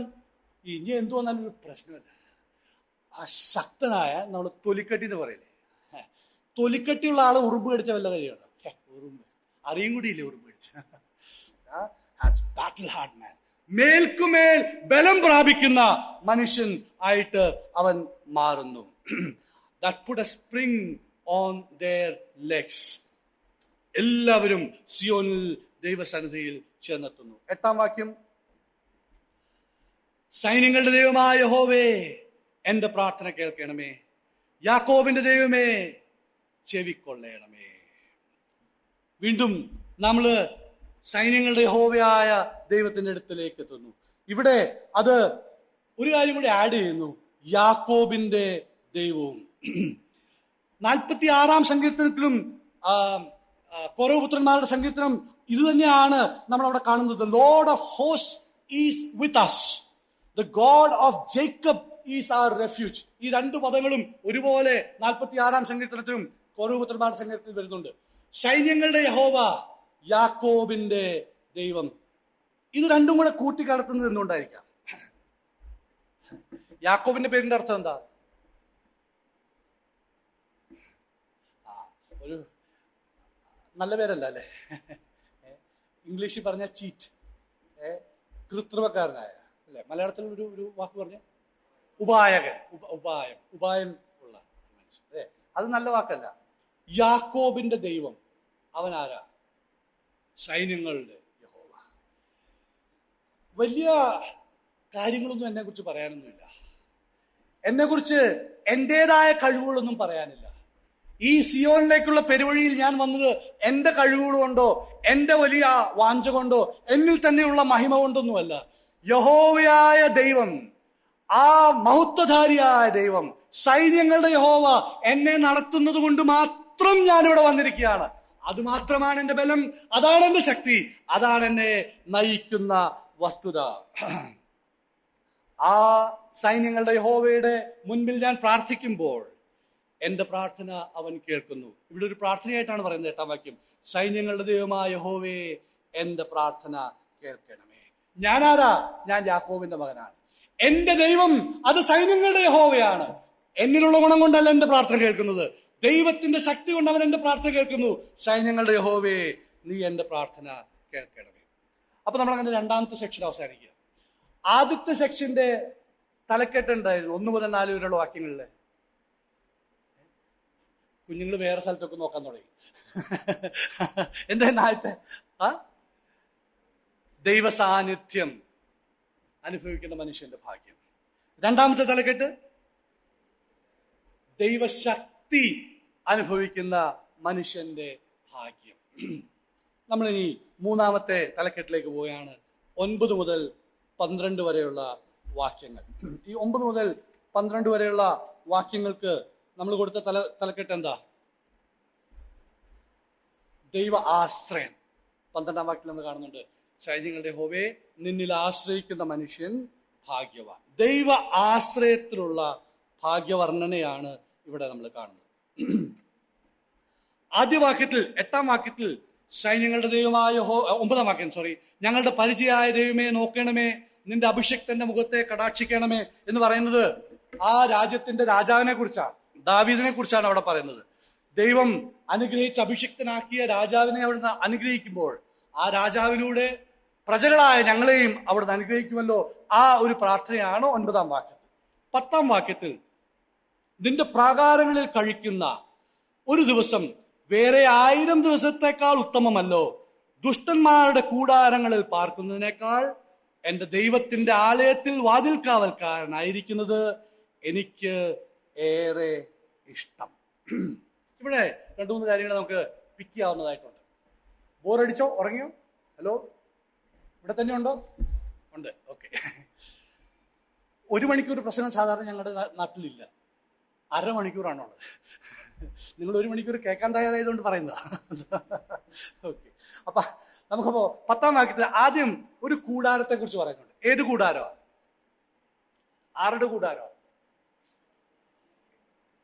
ഇനി എന്തു വന്നാലും ഒരു പ്രശ്നമല്ല. ആ ശക്തനായ നമ്മൾ തൊലിക്കട്ടി എന്ന് പറയില്ലേ, തൊലിക്കട്ടിയുള്ള ആളെ ഉറുമ്പ് കടിച്ച വല്ല കഴിയാണ്. ഉറുമ്പ് അറിയും കൂടിയില്ലേ ഉറുമ്പ് കടിച്ച. ബാറ്റിൽ ഹാർഡ് മാൻ, മേൽക്കുമേൽ ബലം പ്രാപിക്കുന്ന മനുഷ്യൻ ആയിട്ട് അവൻ മാറുന്നു. That put a spring on their legs. എല്ലാവരും സിയോനിൽ ദൈവസന്നിധിയിൽ ചെന്നെത്തുന്നു. 8-ാം വാക്യം, സൈന്യങ്ങളുടെ ദൈവമായ യഹോവേ എന്റെ പ്രാർത്ഥന കേൾക്കണമേ, യാക്കോബിന്റെ ദൈവമേ ചെവിക്കൊള്ളണമേ. വീണ്ടും നമ്മള് സൈന്യങ്ങളുടെ യഹോവയായ ദൈവത്തിന്റെ അടുത്തിലേക്ക് എത്തുന്നു. ഇവിടെ അത് ഒരു കാര്യം കൂടി ആഡ് ചെയ്യുന്നു, യാക്കോബിന്റെ ദൈവവും. 46-ാം സങ്കീർത്തനത്തിലും കോരഹ് പുത്രന്മാരുടെ സങ്കീർത്തനം ഇത് തന്നെയാണ് നമ്മൾ അവിടെ കാണുന്നത്. The Lord of hosts is with us. The God of Jacob is our refuge. ഈ രണ്ടു പദങ്ങളും ഒരുപോലെ 46-ാം സങ്കീർത്തനത്തിലും കോരഹ് പുത്രന്മാരുടെ സങ്കീർത്തനത്തിൽ വരുന്നുണ്ട്. സൈന്യങ്ങളുടെ യഹോവ, യാക്കോബിന്റെ ദൈവം. ഇത് രണ്ടും കൂടെ കൂട്ടിക്കലർത്തുന്നത് എന്തുകൊണ്ടായിരിക്കാം? യാക്കോബിന്റെ പേരിന്റെ അർത്ഥം എന്താ? ഒരു നല്ല പേരല്ല അല്ലേ? ഇംഗ്ലീഷിൽ പറഞ്ഞ ചീറ്റ്, കൃത്രിമക്കാരനായ അല്ലെ? മലയാളത്തിൽ ഒരു വാക്ക് പറഞ്ഞ ഉപായകൻ, ഉപായം ഉള്ള മനുഷ്യൻ, അല്ലേ? അത് നല്ല വാക്കല്ല. യാക്കോബിന്റെ ദൈവം, അവൻ ആരാ? സൈന്യങ്ങളുടെ യഹോവ. വലിയ കാര്യങ്ങളൊന്നും എന്നെ കുറിച്ച് പറയാനൊന്നുമില്ല. എന്നെ കുറിച്ച് എന്റേതായ കഴിവുകളൊന്നും പറയാനില്ല. ഈ സിയോനിലേക്കുള്ള പെരുവഴിയിൽ ഞാൻ വന്നത് എന്റെ കഴിവുകൾ കൊണ്ടോ എന്റെ വലിയ വാഞ്ച കൊണ്ടോ എന്നിൽ തന്നെയുള്ള മഹിമ കൊണ്ടൊന്നുമല്ല. യഹോവയായ ദൈവം, ആ മഹത്വധാരിയായ ദൈവം, സൈന്യങ്ങളുടെ യഹോവ എന്നെ നടത്തുന്നത് കൊണ്ട് മാത്രം ഞാനിവിടെ വന്നിരിക്കുകയാണ്. അതുമാത്രമാണ് എന്റെ ബലം, അതാണ് എന്റെ ശക്തി, അതാണ് എന്നെ നയിക്കുന്ന വസ്തുത. ആ സൈന്യങ്ങളുടെ യഹോവയുടെ മുൻപിൽ ഞാൻ പ്രാർത്ഥിക്കുമ്പോൾ എന്റെ പ്രാർത്ഥന അവൻ കേൾക്കുന്നു. ഇവിടെ ഒരു പ്രാർത്ഥനയായിട്ടാണ് പറയുന്നത് 8-ാം വാക്യം, സൈന്യങ്ങളുടെ ദൈവമായ യഹോവേ എന്റെ പ്രാർത്ഥന കേൾക്കണമേ. ഞാൻ ആരാ? ഞാൻ യാക്കോബിന്റെ മകനാണ്. എന്റെ ദൈവം അത് സൈന്യങ്ങളുടെ യഹോവയാണ്. എന്നിലുള്ള ഗുണം കൊണ്ടല്ല എന്റെ പ്രാർത്ഥന കേൾക്കുന്നത്, ദൈവത്തിന്റെ ശക്തി കൊണ്ട് അവൻ എന്റെ പ്രാർത്ഥന കേൾക്കുന്നു. സൈന്യങ്ങളുടെ യഹോവേ നീ എന്റെ പ്രാർത്ഥന കേൾക്കണമേ. അപ്പൊ നമ്മളങ്ങനെ 2-ാമത്തെ സെക്ഷൻ അവസാനിക്കുക. ആദ്യത്തെ സെക്ഷന്റെ തലക്കെട്ടുണ്ടായിരുന്നു 1 മുതൽ 4 വരെയുള്ള വാക്യങ്ങളില്. കുഞ്ഞുങ്ങൾ വേറെ സ്ഥലത്തൊക്കെ നോക്കാൻ തുടങ്ങി. എന്താ ആദ്യത്തെ? ദൈവ സാന്നിധ്യം അനുഭവിക്കുന്ന മനുഷ്യന്റെ ഭാഗ്യം. 2-ാമത്തെ തലക്കെട്ട് ദൈവശക്തി അനുഭവിക്കുന്ന മനുഷ്യന്റെ ഭാഗ്യം. നമ്മളിനി 3-ാമത്തെ തലക്കെട്ടിലേക്ക് പോവുകയാണ്. 9 മുതൽ 12 വരെയുള്ള വാക്യങ്ങൾ. ഈ 9 മുതൽ 12 വരെയുള്ള വാക്യങ്ങൾക്ക് നമ്മൾ കൊടുത്ത തലക്കെട്ട് എന്താ? ദൈവ ആശ്രയം. 12-ാം വാക്യത്തിൽ നമ്മൾ കാണുന്നുണ്ട്, സൈന്യങ്ങളുടെ യഹോവേ നിന്നിൽ ആശ്രയിക്കുന്ന മനുഷ്യൻ ഭാഗ്യവാൻ. ദൈവ ആശ്രയത്തിലുള്ള ഭാഗ്യവർണ്ണനയാണ് ഇവിടെ നമ്മൾ കാണുന്നത്. ആദ്യ വാക്യത്തിൽ 8-ാം വാക്യത്തിൽ സൈന്യങ്ങളുടെ ദൈവമായ 9-ാം വാക്യം ഞങ്ങളുടെ പരിചയമായ ദൈവമേ നോക്കണമേ, നിന്റെ അഭിഷിക്തന്റെ മുഖത്തെ കടാക്ഷിക്കണമേ എന്ന് പറയുന്നത് ആ രാജ്യത്തിന്റെ രാജാവിനെ കുറിച്ചാണ്, ദാവീദിനെ കുറിച്ചാണ് അവിടെ പറയുന്നത്. ദൈവം അനുഗ്രഹിച്ച് അഭിഷിക്തനാക്കിയ രാജാവിനെ അവിടുന്ന് അനുഗ്രഹിക്കുമ്പോൾ ആ രാജാവിലൂടെ പ്രജകളായ ഞങ്ങളെയും അവിടുന്ന് അനുഗ്രഹിക്കുമല്ലോ. ആ ഒരു പ്രാർത്ഥനയാണ് 9-ാം വാക്യത്തിൽ. 10-ാം വാക്യത്തിൽ നിന്റെ പ്രാകാരങ്ങളിൽ കഴിക്കുന്ന ഒരു ദിവസം വേറെ 1000 ദിവസത്തേക്കാൾ ഉത്തമമല്ലോ, ദുഷ്ടന്മാരുടെ കൂടാരങ്ങളിൽ പാർക്കുന്നതിനേക്കാൾ എന്റെ ദൈവത്തിന്റെ ആലയത്തിൽ വാതിൽ കാവൽക്കാരനായിരിക്കുന്നത് എനിക്ക് ഏറെ ഇഷ്ടം. ഇവിടെ 2-3 കാര്യങ്ങൾ നമുക്ക് പിക്ക് ചെയ്യാവുന്നതായിട്ടുണ്ട്. ബോറടിച്ചോ? ഉറങ്ങിയോ? ഹലോ, ഇവിടെ തന്നെ ഉണ്ടോ? ഉണ്ട്. ഓക്കെ. 1 മണിക്കൂർ പ്രസംഗം സാധാരണ ഞങ്ങളുടെ നാട്ടിലില്ല. അരമണിക്കൂറാണുള്ളത്. നിങ്ങൾ 1 മണിക്കൂർ കേൾക്കാൻ തയ്യാറായതുകൊണ്ട് പറയുന്നതാ. ഓക്കെ. അപ്പൊ നമുക്കപ്പോ 10-ാം വാക്യത്തിൽ ആദ്യം ഒരു കൂടാരത്തെ കുറിച്ച് പറയുന്നുണ്ട്. ഏത് കൂടാരമാണ്? ആരുടെ കൂടാരമാണ്?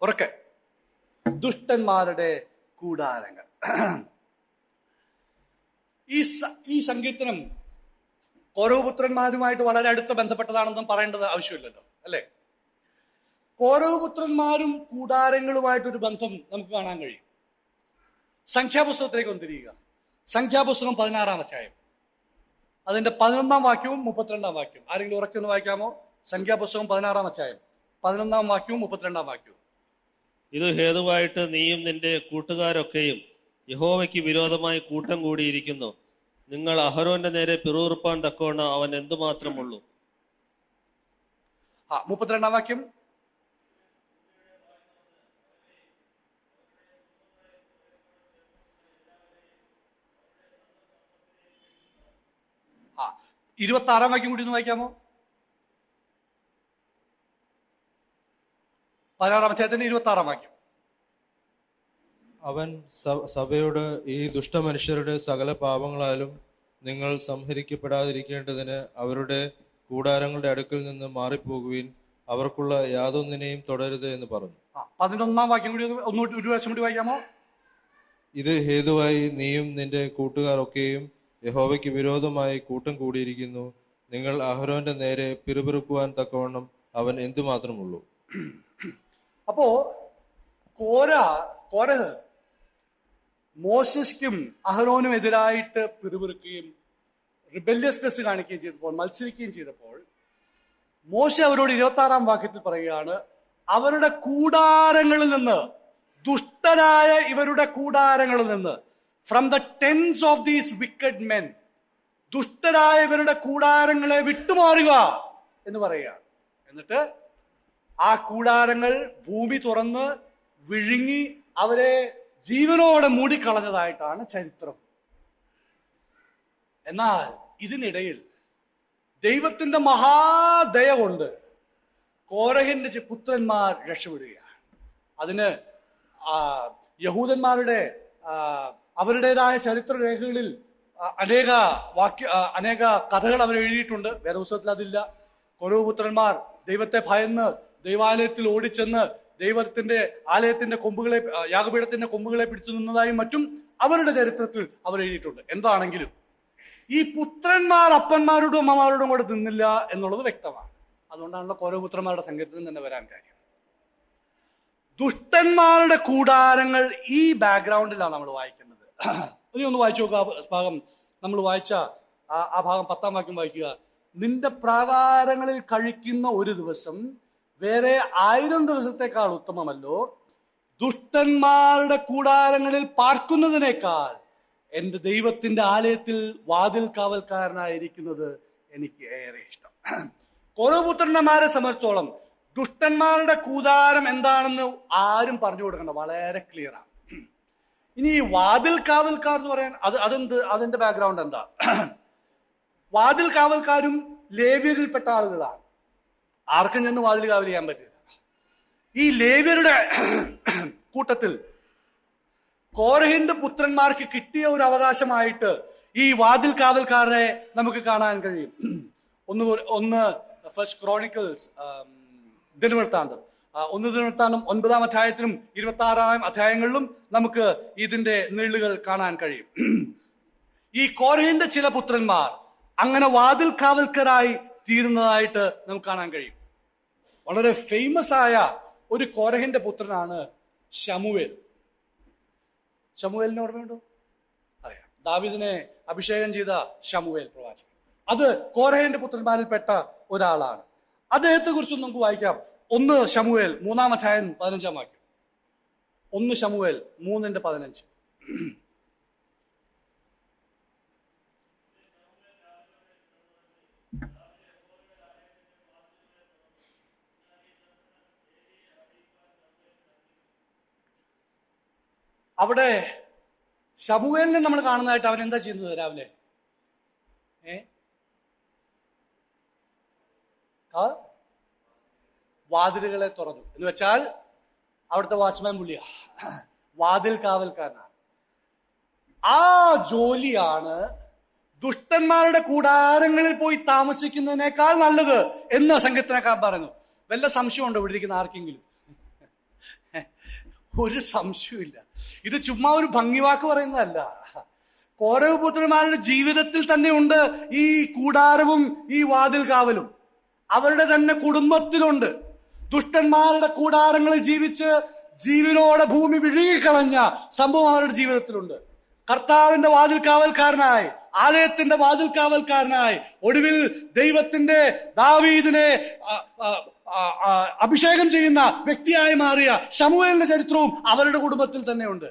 ഉറക്കെ. ദുഷ്ടന്മാരുടെ കൂടാരങ്ങൾ. ഈ സങ്കീർത്തനം കോരവപുത്രന്മാരുമായിട്ട് വളരെ അടുത്ത ബന്ധപ്പെട്ടതാണെന്നും പറയേണ്ടത് ആവശ്യമില്ലല്ലോ, അല്ലെ? കോരവപുത്രന്മാരും കൂടാരങ്ങളുമായിട്ടൊരു ബന്ധം നമുക്ക് കാണാൻ കഴിയും. സംഖ്യാപുസ്തകത്തിലേക്ക് വന്നിരിക്കുക. സംഖ്യാപുസ്തകം 16-ാം അധ്യായം, അതിന്റെ 11-ാം വാക്യവും 32-ാം വാക്യവും. ആരെങ്കിലും ഉറക്കൊന്ന് വായിക്കാമോ? സംഖ്യാപുസ്തകം 16-ാം അധ്യായം 11-ാം വാക്യവും 32-ാം വാക്യവും. ഇത് ഹേതുവായിട്ട് നീയും നിന്റെ കൂട്ടുകാരൊക്കെയും യഹോവയ്ക്ക് വിരോധമായി കൂട്ടം കൂടിയിരിക്കുന്നു. നിങ്ങൾ അഹരോന്റെ നേരെ പിറുപിറുപ്പാൻ തക്കവണ്ണം അവൻ എന്തുമാത്രമുള്ളൂ. 32-ാം വാക്യം. ആ 26-ാം വാക്യം കൂടി ഒന്ന് വായിക്കാമോ? 16-ാം അധ്യായത്തിന്റെ 26-ാം വാക്യം. അവൻ സഭയോട് ഈ ദുഷ്ടമനുഷ്യരുടെ സകല പാപങ്ങളാലും നിങ്ങൾ സംഹരിക്കപ്പെടാതിരിക്കേണ്ടതിന് അവരുടെ കൂടാരങ്ങളുടെ അടുക്കൽ നിന്ന് മാറിപ്പോകുവിൻ, അവർക്കുള്ള യാതൊന്നിനെയും തുടരുത് എന്ന് പറഞ്ഞു. 11-ാം വാക്യം കൂടി ഒന്നുകൂടി ഒരു പ്രാവശ്യം കൂടി വായിക്കാമോ? ഇത് ഹേതുവായി നീയും നിന്റെ കൂട്ടുകാരൊക്കെയും യഹോവയ്ക്ക് വിരോധമായി കൂട്ടം കൂടിയിരിക്കുന്നു. നിങ്ങൾ അഹരോന്റെ നേരെ പിറുപിറുക്കുവാൻ തക്കവണ്ണം അവൻ എന്തുമാത്രമുള്ളൂ. അപ്പോ കോരഹ് മോശയ്ക്കും അഹരോനും എതിരായിട്ട് പിറുപിറുക്കുകയും റിബല്യസ്നെസ് കാണിക്കുകയും ചെയ്തപ്പോൾ, മത്സരിക്കുകയും ചെയ്തപ്പോൾ, മോശ അവരോട് 26-ാം വാക്യത്തിൽ പറയുകയാണ്, അവരുടെ കൂടാരങ്ങളിൽ നിന്ന്, ദുഷ്ടനായ ഇവരുടെ കൂടാരങ്ങളിൽ നിന്ന്, from the tents of these wicked men, ദുഷ്ടരായ ഇവരുടെ കൂടാരങ്ങളെ വിട്ടുമാറുക എന്ന് പറയുകയാണ്. എന്നിട്ട് ആ കൂടാരങ്ങൾ ഭൂമി തുറന്ന് വിഴുങ്ങി അവരെ ജീവനോടെ മൂടിക്കളഞ്ഞതായിട്ടാണ് ചരിത്രം. എന്നാൽ ഇതിനിടയിൽ ദൈവത്തിന്റെ മഹാദയ കൊണ്ട് കോരഹിന്റെ പുത്രന്മാർ രക്ഷപ്പെടുകയാണ്. അതിന് യഹൂദന്മാരുടെ അവരുടേതായ ചരിത്രരേഖകളിൽ അനേക കഥകൾ അവർ എഴുതിയിട്ടുണ്ട്. വേദപുസ്തകത്തിൽ അതില്ല. കോരഹപുത്രന്മാർ ദൈവത്തെ ഭയന്ന് ദൈവാലയത്തിൽ ഓടിച്ചെന്ന് ദൈവത്തിന്റെ ആലയത്തിന്റെ കൊമ്പുകളെ, യാഗപീഠത്തിന്റെ കൊമ്പുകളെ പിടിച്ചു നിന്നതായും മറ്റും അവരുടെ ചരിത്രത്തിൽ അവർ എഴുതിയിട്ടുണ്ട്. എന്താണെങ്കിലും ഈ പുത്രന്മാർ അപ്പന്മാരോടും അമ്മമാരോടും കൂടെ നിന്നില്ല എന്നുള്ളത് വ്യക്തമാണ്. അതുകൊണ്ടാണല്ലോ കോരഹപുത്രന്മാരുടെ സങ്കീർത്തനം തന്നെ വരാൻ കാര്യം. ദുഷ്ടന്മാരുടെ കൂടാരങ്ങൾ ഈ ബാക്ക്ഗ്രൗണ്ടിലാണ് നമ്മൾ വായിക്കുന്നത്. ഇനി ഒന്ന് വായിച്ചു നോക്കുക. ഭാഗം നമ്മൾ വായിച്ച ആ ഭാഗം 10-ാം വാക്യം വായിക്കുക. നിന്റെ പ്രാകാരങ്ങളിൽ കഴിക്കുന്ന ഒരു ദിവസം വേറെ 1000 ദിവസത്തെക്കാൾ ഉത്തമമല്ലോ. ദുഷ്ടന്മാരുടെ കൂടാരങ്ങളിൽ പാർക്കുന്നതിനേക്കാൾ എന്റെ ദൈവത്തിന്റെ ആലയത്തിൽ വാതിൽ കാവൽക്കാരനായിരിക്കുന്നത് എനിക്ക് ഏറെ ഇഷ്ടം. കോരഹപുത്രന്മാരെ സംബന്ധിച്ചോളം ദുഷ്ടന്മാരുടെ കൂടാരം എന്താണെന്ന് ആരും പറഞ്ഞു കൊടുക്കണ്ട, വളരെ ക്ലിയർ ആണ്. ഇനി ഈ വാതിൽ കാവൽക്കാർ എന്ന് പറയാൻ അതിന്റെ ബാക്ക്ഗ്രൗണ്ട് എന്താ? വാതിൽ കാവൽക്കാരും ലേവ്യരിൽപ്പെട്ട ആളുകളാണ്. ആർക്കും ചെന്ന് വാതിൽ കാവൽ ചെയ്യാൻ പറ്റില്ല. ഈ ലേവ്യരുടെ കൂട്ടത്തിൽ കോരഹിന്റെ പുത്രന്മാർക്ക് കിട്ടിയ ഒരു അവകാശമായിട്ട് ഈ വാതിൽ കാവൽക്കാരെ നമുക്ക് കാണാൻ കഴിയും. ഒന്ന് ഫസ്റ്റ് ക്രോണിക്കിൾസ്, ദിനവൃത്താന്തം 1 ദിനവൃത്താന്തം 9-ാം അധ്യായത്തിലും 26-ാം അധ്യായങ്ങളിലും നമുക്ക് ഇതിന്റെ നീളുകൾ കാണാൻ കഴിയും. ഈ കോരഹിന്റെ ചില പുത്രന്മാർ അങ്ങനെ വാതിൽ കാവൽക്കാരായി തീരുന്നതായിട്ട് നമുക്ക് കാണാൻ കഴിയും. വളരെ ഫേമസ് ആയ ഒരു കോരഹിന്റെ പുത്രനാണ് ശമൂവേൽ. ശമൂവേലിനെ ഓർമ്മയുണ്ടോ? അറിയാം. ദാവീദിനെ അഭിഷേകം ചെയ്ത ശമൂവേൽ പ്രവാചകൻ. അത് കോരഹിന്റെ പുത്രന്മാരിൽപ്പെട്ട ഒരാളാണ്. അദ്ദേഹത്തെ കുറിച്ചും നമുക്ക് വായിക്കാം. 1 ശമൂവേൽ 3-ാം അധ്യായം 15-ാം വാക്യം. 1 ശമൂവേൽ 3:15. അവിടെ ശമൂവേലിനെ നമ്മൾ കാണുന്നതായിട്ട് അവൻ എന്താ ചെയ്യുന്നത് രാവിലെ? വാതിലുകളെ തുറന്നു എന്ന് വെച്ചാൽ അവിടുത്തെ വാച്ച്മാൻ പുള്ളിയാ, വാതിൽ കാവൽക്കാരനാണ്. ആ ജോലിയാണ് ദുഷ്ടന്മാരുടെ കൂടാരങ്ങളിൽ പോയി താമസിക്കുന്നതിനേക്കാൾ നല്ലത് എന്ന് സങ്കീർത്തനക്കാരൻ പറഞ്ഞു. വല്ല സംശയമുണ്ടോ ഇവിടെ ഇരിക്കുന്ന ആർക്കെങ്കിലും? ഒരു സംശയമില്ല. ഇത് ചുമ്മാ ഒരു ഭംഗിവാക്ക് പറയുന്നതല്ല. കോരഹ് പുത്രന്മാരുടെ ജീവിതത്തിൽ തന്നെ ഉണ്ട് ഈ കൂടാരവും ഈ വാതിൽ കാവലും. അവരുടെ തന്നെ കുടുംബത്തിലുണ്ട്. ദുഷ്ടന്മാരുടെ കൂടാരങ്ങളിൽ ജീവിച്ച് ജീവനോടെ ഭൂമി വിഴുകിക്കളഞ്ഞ സംഭവം അവരുടെ ജീവിതത്തിലുണ്ട്. കർത്താവിന്റെ വാതിൽ കാവൽക്കാരനായി, ആലയത്തിന്റെ വാതിൽ കാവൽക്കാരനായി, ഒടുവിൽ ദൈവത്തിന്റെ ദാവീദിനെ അഭിഷേകം ചെയ്യുന്ന വ്യക്തിയായി മാറിയ ശമൂവേലിന്റെ ചരിത്രവും അവരുടെ കുടുംബത്തിൽ തന്നെയുണ്ട്.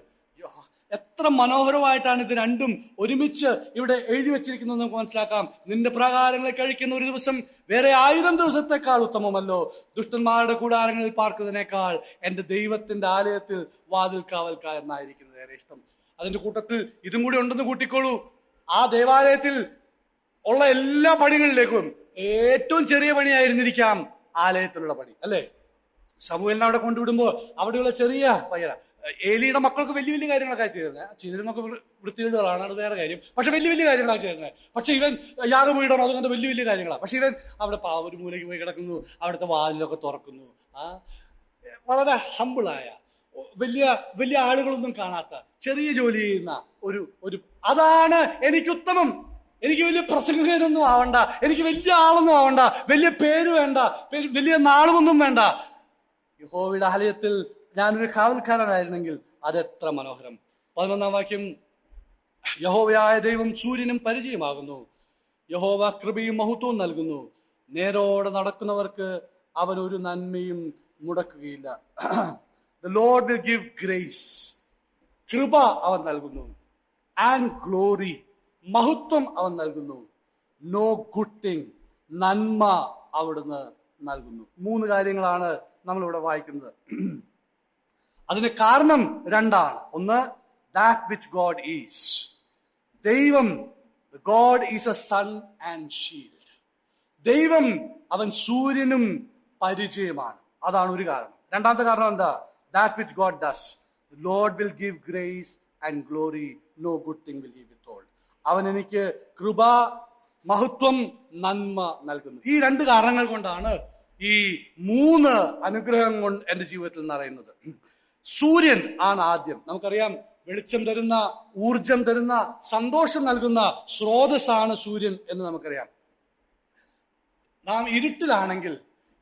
എത്ര മനോഹരമായിട്ടാണ് ഇത് രണ്ടും ഒരുമിച്ച് ഇവിടെ എഴുതി വെച്ചിരിക്കുന്നത് നമുക്ക് മനസ്സിലാക്കാം. നിന്റെ പ്രകാരങ്ങളെ കഴിക്കുന്ന ഒരു ദിവസം വേറെ 1000 ദിവസത്തെക്കാൾ ഉത്തമമല്ലോ, ദുഷ്ടന്മാരുടെ കൂടാരങ്ങളിൽ പാർക്കുന്നതിനേക്കാൾ എൻ്റെ ദൈവത്തിന്റെ ആലയത്തിൽ വാതിൽ കാവൽക്കാരനായിരിക്കുന്നത് ഏറെ ഇഷ്ടം. അതിന്റെ കൂട്ടത്തിൽ ഇതും കൂടി ഉണ്ടെന്ന് കൂട്ടിക്കോളൂ. ആ ദേവാലയത്തിൽ ഉള്ള എല്ലാ പണികളിലേക്കും ഏറ്റവും ചെറിയ പണിയായിരുന്നിരിക്കാം ആലയത്തിലുള്ള പണി, അല്ലേ? ശമൂവേലിനെ അവിടെ കൊണ്ടുവിടുമ്പോൾ അവിടെയുള്ള ചെറിയ പയ്യന, ഏലിയുടെ മക്കൾക്ക് വലിയ വലിയ കാര്യങ്ങളൊക്കെ ചെയ്തിരുന്നൊക്കെ വൃത്തികേടുകളാണ്, അത് വേറെ കാര്യം. പക്ഷെ വലിയ വലിയ കാര്യങ്ങളാണ് ചെയ്യുന്നത്. പക്ഷെ ഇവൻ യാഗപീഠം അതുകൊണ്ട് വലിയ വലിയ കാര്യങ്ങളാണ്. പക്ഷെ ഇവൻ അവിടെ ഒരു മൂലയ്ക്ക് പോയി കിടക്കുന്നു, അവിടുത്തെ വാതിലൊക്കെ തുറക്കുന്നു. വളരെ ഹമ്പിളായ, വലിയ വലിയ ആളുകളൊന്നും കാണാത്ത ചെറിയ ജോലി ചെയ്യുന്ന ഒരു അതാണ് എനിക്ക് ഉത്തമം. എനിക്ക് വലിയ പ്രസംഗകനൊന്നും ആവണ്ട, എനിക്ക് വലിയ ആളൊന്നും ആവണ്ട, വലിയ പേര് വേണ്ട, വലിയ നാളുമൊന്നും വേണ്ട. യഹോവയുടെ ആലയത്തിൽ ഞാനൊരു കാവൽക്കാരനായിരുന്നെങ്കിൽ അതെത്ര മനോഹരം. 11-ാം വാക്യം, യഹോവയായ ദൈവം സൂര്യനും പരിചയമാകുന്നു, യഹോവ കൃപയും മഹത്വവും നൽകുന്നു, നേരോടെ നടക്കുന്നവർക്ക് അവൻ ഒരു നന്മയും മുടക്കുകയില്ല. The Lord will give grace. കൃപ അവൻ നൽകുന്നു. ആൻഡ് ഗ്ലോറി, മഹത്വം അവൻ നൽകുന്നു. നോ ഗുഡ് തിങ്, നന്മ അവിടുന്ന് നൽകുന്നു. 3 കാര്യങ്ങളാണ് നമ്മളിവിടെ വായിക്കുന്നത്. അതിന് കാരണം 2ആണ്. ഒന്ന്, that which God is. ദൈവം, God is a sun and shield. ദൈവം അവൻ സൂര്യനും പരിചയമാണ്. അതാണ് ഒരു കാരണം. 2ാമത്തെ കാരണം എന്താ? That which God does. The Lord will give grace and glory. No good thing will he withhold. അവൻ എനിക്ക് കൃപ, മഹത്വം, നന്മ നൽകുന്നു. ഈ 2 കാരണങ്ങൾ കൊണ്ടാണ് ഈ 3 അനുഗ്രഹം കൊണ്ട് എന്റെ ജീവിതത്തിൽ നിറയുന്നത്. സൂര്യൻ ആണ് ആദ്യം. നമുക്കറിയാം, വെളിച്ചം തരുന്ന, ഊർജം തരുന്ന, സന്തോഷം നൽകുന്ന സ്രോതസ്സാണ് സൂര്യൻ എന്ന് നമുക്കറിയാം. നാം ഇരുട്ടിലാണെങ്കിൽ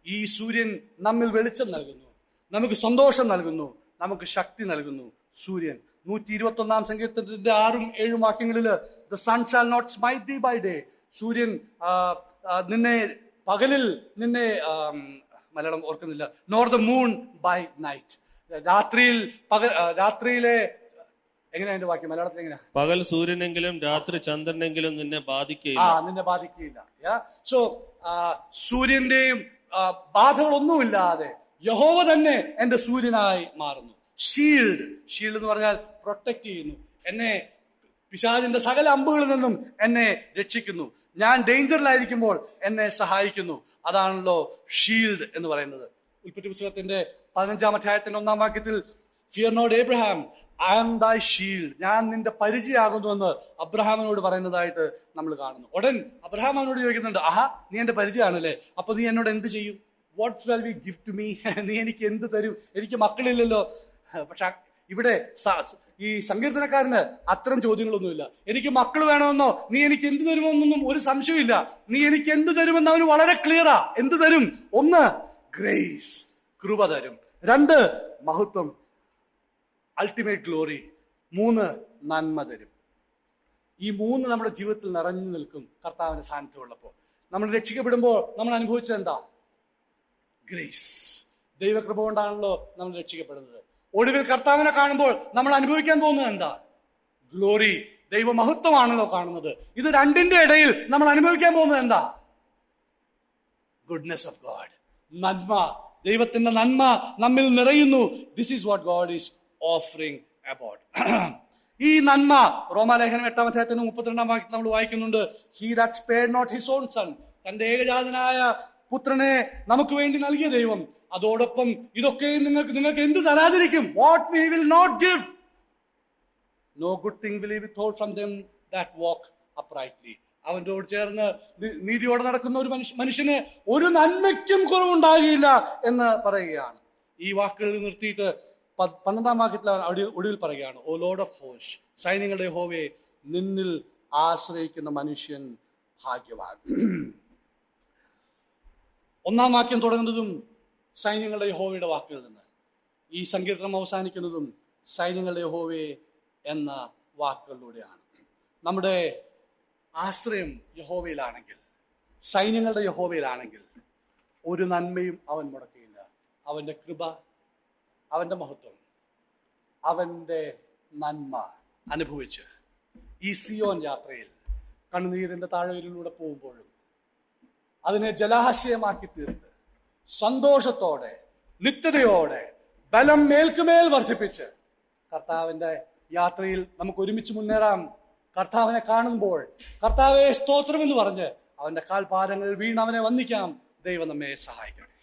ഈ സൂര്യൻ നമ്മിൽ വെളിച്ചം നൽകുന്നു, നമുക്ക് സന്തോഷം നൽകുന്നു, നമുക്ക് ശക്തി നൽകുന്നു. സൂര്യൻ 121-ാം സങ്കീർത്തനത്തിന്റെ 6-7 വാക്യങ്ങളിൽ, the sun shall not smite thee by day. സൂര്യൻ നിന്നെ പകലിൽ, നിന്നെ മലയാളം ഓർക്കുന്നില്ല, nor the moon by night. രാത്രിയിലെ എങ്ങനെയാ എന്റെ വാക്യം മലയാളത്തിൽ എങ്ങനെയാ? പകൽ സൂര്യനെങ്കിലും രാത്രി ചന്ദ്രനെങ്കിലും നിന്നെ ബാധിക്കുകയില്ല. നിന്നെ ബാധിക്കുകയില്ല. സോ സൂര്യന്റെയും ബാധകളൊന്നുമില്ലാതെ യഹോവ തന്നെ എന്റെ സൂര്യനായി മാറുന്നു. ഷീൽഡ് എന്ന് പറഞ്ഞാൽ പ്രൊട്ടക്ട് ചെയ്യുന്നു. എന്നെ പിശാചിന്റെ സകല അമ്പുകളിൽ നിന്നും എന്നെ രക്ഷിക്കുന്നു. ഞാൻ ഡേഞ്ചറിലായിരിക്കുമ്പോൾ എന്നെ സഹായിക്കുന്നു. അതാണല്ലോ ഷീൽഡ് എന്ന് പറയുന്നത്. ഉൽപ്പത്തി പുസ്തകത്തിന്റെ 15-ാം അധ്യായത്തിന്റെ 1-ാം വാക്യത്തിൽ, fear not Abraham, I am thy shield, ഞാൻ നിന്റെ പരിചയമാകുന്നു എന്ന് അബ്രഹാമിനോട് പറയുന്നതായിട്ട് നമ്മൾ കാണുന്നു. ഉടൻ അബ്രഹാം അവനോട് ചോദിക്കുന്നുണ്ട്, നീ എന്റെ പരിചയമാണല്ലേ, അപ്പൊ നീ എന്നോട് എന്ത് ചെയ്യും? What shall we give to me? നീ എനിക്ക് എന്ത് തരും? എനിക്ക് മക്കളില്ലല്ലോ. പക്ഷെ ഇവിടെ ഈ സങ്കീർത്തനക്കാരന് അത്തരം ചോദ്യങ്ങളൊന്നുമില്ല. എനിക്ക് മക്കൾ വേണമെന്നോ, നീ എനിക്ക് എന്ത് തരുമെന്നൊന്നും ഒരു സംശയമില്ല. നീ എനിക്ക് എന്ത് തരുമെന്ന് അവന് വളരെ ക്ലിയറാ. എന്ത് തരും? 1, ഗ്രേസ്, കൃപ തരും. 2, മഹത്വം, അൾട്ടിമേറ്റ് ഗ്ലോറി. 3, നന്മ തരും. ഈ 3 നമ്മുടെ ജീവിതത്തിൽ നിറഞ്ഞു നിൽക്കും കർത്താവിന്റെ സാന്നിധ്യമുള്ളപ്പോൾ. നമ്മൾ രക്ഷിക്കപ്പെടുമ്പോൾ നമ്മൾ അനുഭവിച്ചത് എന്താ? ഗ്രേസ്. ദൈവകൃപ കൊണ്ടാണല്ലോ നമ്മൾ രക്ഷിക്കപ്പെടുന്നത്. ഒടുവിൽ കർത്താവിനെ കാണുമ്പോൾ നമ്മൾ അനുഭവിക്കാൻ പോകുന്നത് എന്താ? ഗ്ലോറി, ദൈവമഹത്വമാണല്ലോ കാണുന്നത്. ഇത് 2ന്റെ ഇടയിൽ നമ്മൾ അനുഭവിക്കാൻ പോകുന്നത് എന്താ? ഗുഡ്നെസ് ഓഫ് ഗോഡ്, നന്മ. ദൈവത്തിന്റെ നന്മ നമ്മിൽ നിറയുന്നു. This is what God is offering about. ഈ നന്മ റോമാലേഖനം 8-ാം അധ്യായത്തിന് 32-ാം വാക്യത്തിൽ നമ്മൾ വായിക്കുന്നുണ്ട്, he that spared not his own son, തന്റെ ഏകജാതനായ പുത്രനെ നമുക്ക് വേണ്ടി നൽകിയ ദൈവം അതോടൊപ്പം ഇതൊക്കെയും നിങ്ങൾക്ക് എന്ത് തരാതിരിക്കും? What we will not give, no good thing will we withhold from them that walk uprightly. അവനോട് ചേർന്ന് നീതിയോടെ നടക്കുന്ന ഒരു മനുഷ്യന് ഒരു നന്മയ്ക്കും കുറവുണ്ടാകില്ല എന്ന് പറയുകയാണ്. ഈ വാക്കുകളിൽ നിർത്തിയിട്ട് 12-ാം വാക്യത്തിൽ ഒടുവിൽ പറയുകയാണ്, ഓ ലോർഡ് ഓഫ് ഹോസ്റ്റ്, സൈന്യങ്ങളുടെ യഹോവേ, നിന്നിൽ ആശ്രയിക്കുന്ന മനുഷ്യൻ ഭാഗ്യവാൻ. 1-ാം വാക്യം തുടങ്ങുന്നതും സൈന്യങ്ങളുടെ യഹോവയുടെ വാക്കുകളിൽ നിന്ന്, ഈ സങ്കീർത്തനം അവസാനിക്കുന്നതും സൈന്യങ്ങളുടെ യഹോവേ എന്ന വാക്കുകളിലൂടെയാണ്. നമ്മുടെ ആശ്രയം യഹോവയിലാണെങ്കിൽ, സൈന്യങ്ങളുടെ യഹോവയിലാണെങ്കിൽ ഒരു നന്മയും അവൻ മുടക്കിയില്ല. അവന്റെ കൃപ, അവന്റെ മഹത്വം, അവന്റെ നന്മ അനുഭവിച്ച് ഈ സിയോൻ യാത്രയിൽ കണ്ണുനീരിന്റെ താഴ്വരയിലൂടെ പോകുമ്പോഴും അതിനെ ജലാശയമാക്കി തീർത്ത് സന്തോഷത്തോടെ നിത്യതയോടെ ബലം മേൽക്കുമേൽ വർദ്ധിപ്പിച്ച് കർത്താവിന്റെ യാത്രയിൽ നമുക്ക് ഒരുമിച്ച് മുന്നേറാം. കർത്താവിനെ കാണുമ്പോൾ കർത്താവെ സ്തോത്രം എന്ന് പറഞ്ഞ് അവന്റെ കാൽപാദങ്ങളിൽ വീണ് അവനെ വന്ദിക്കാം. ദൈവം നമ്മെ സഹായിക്കട്ടെ.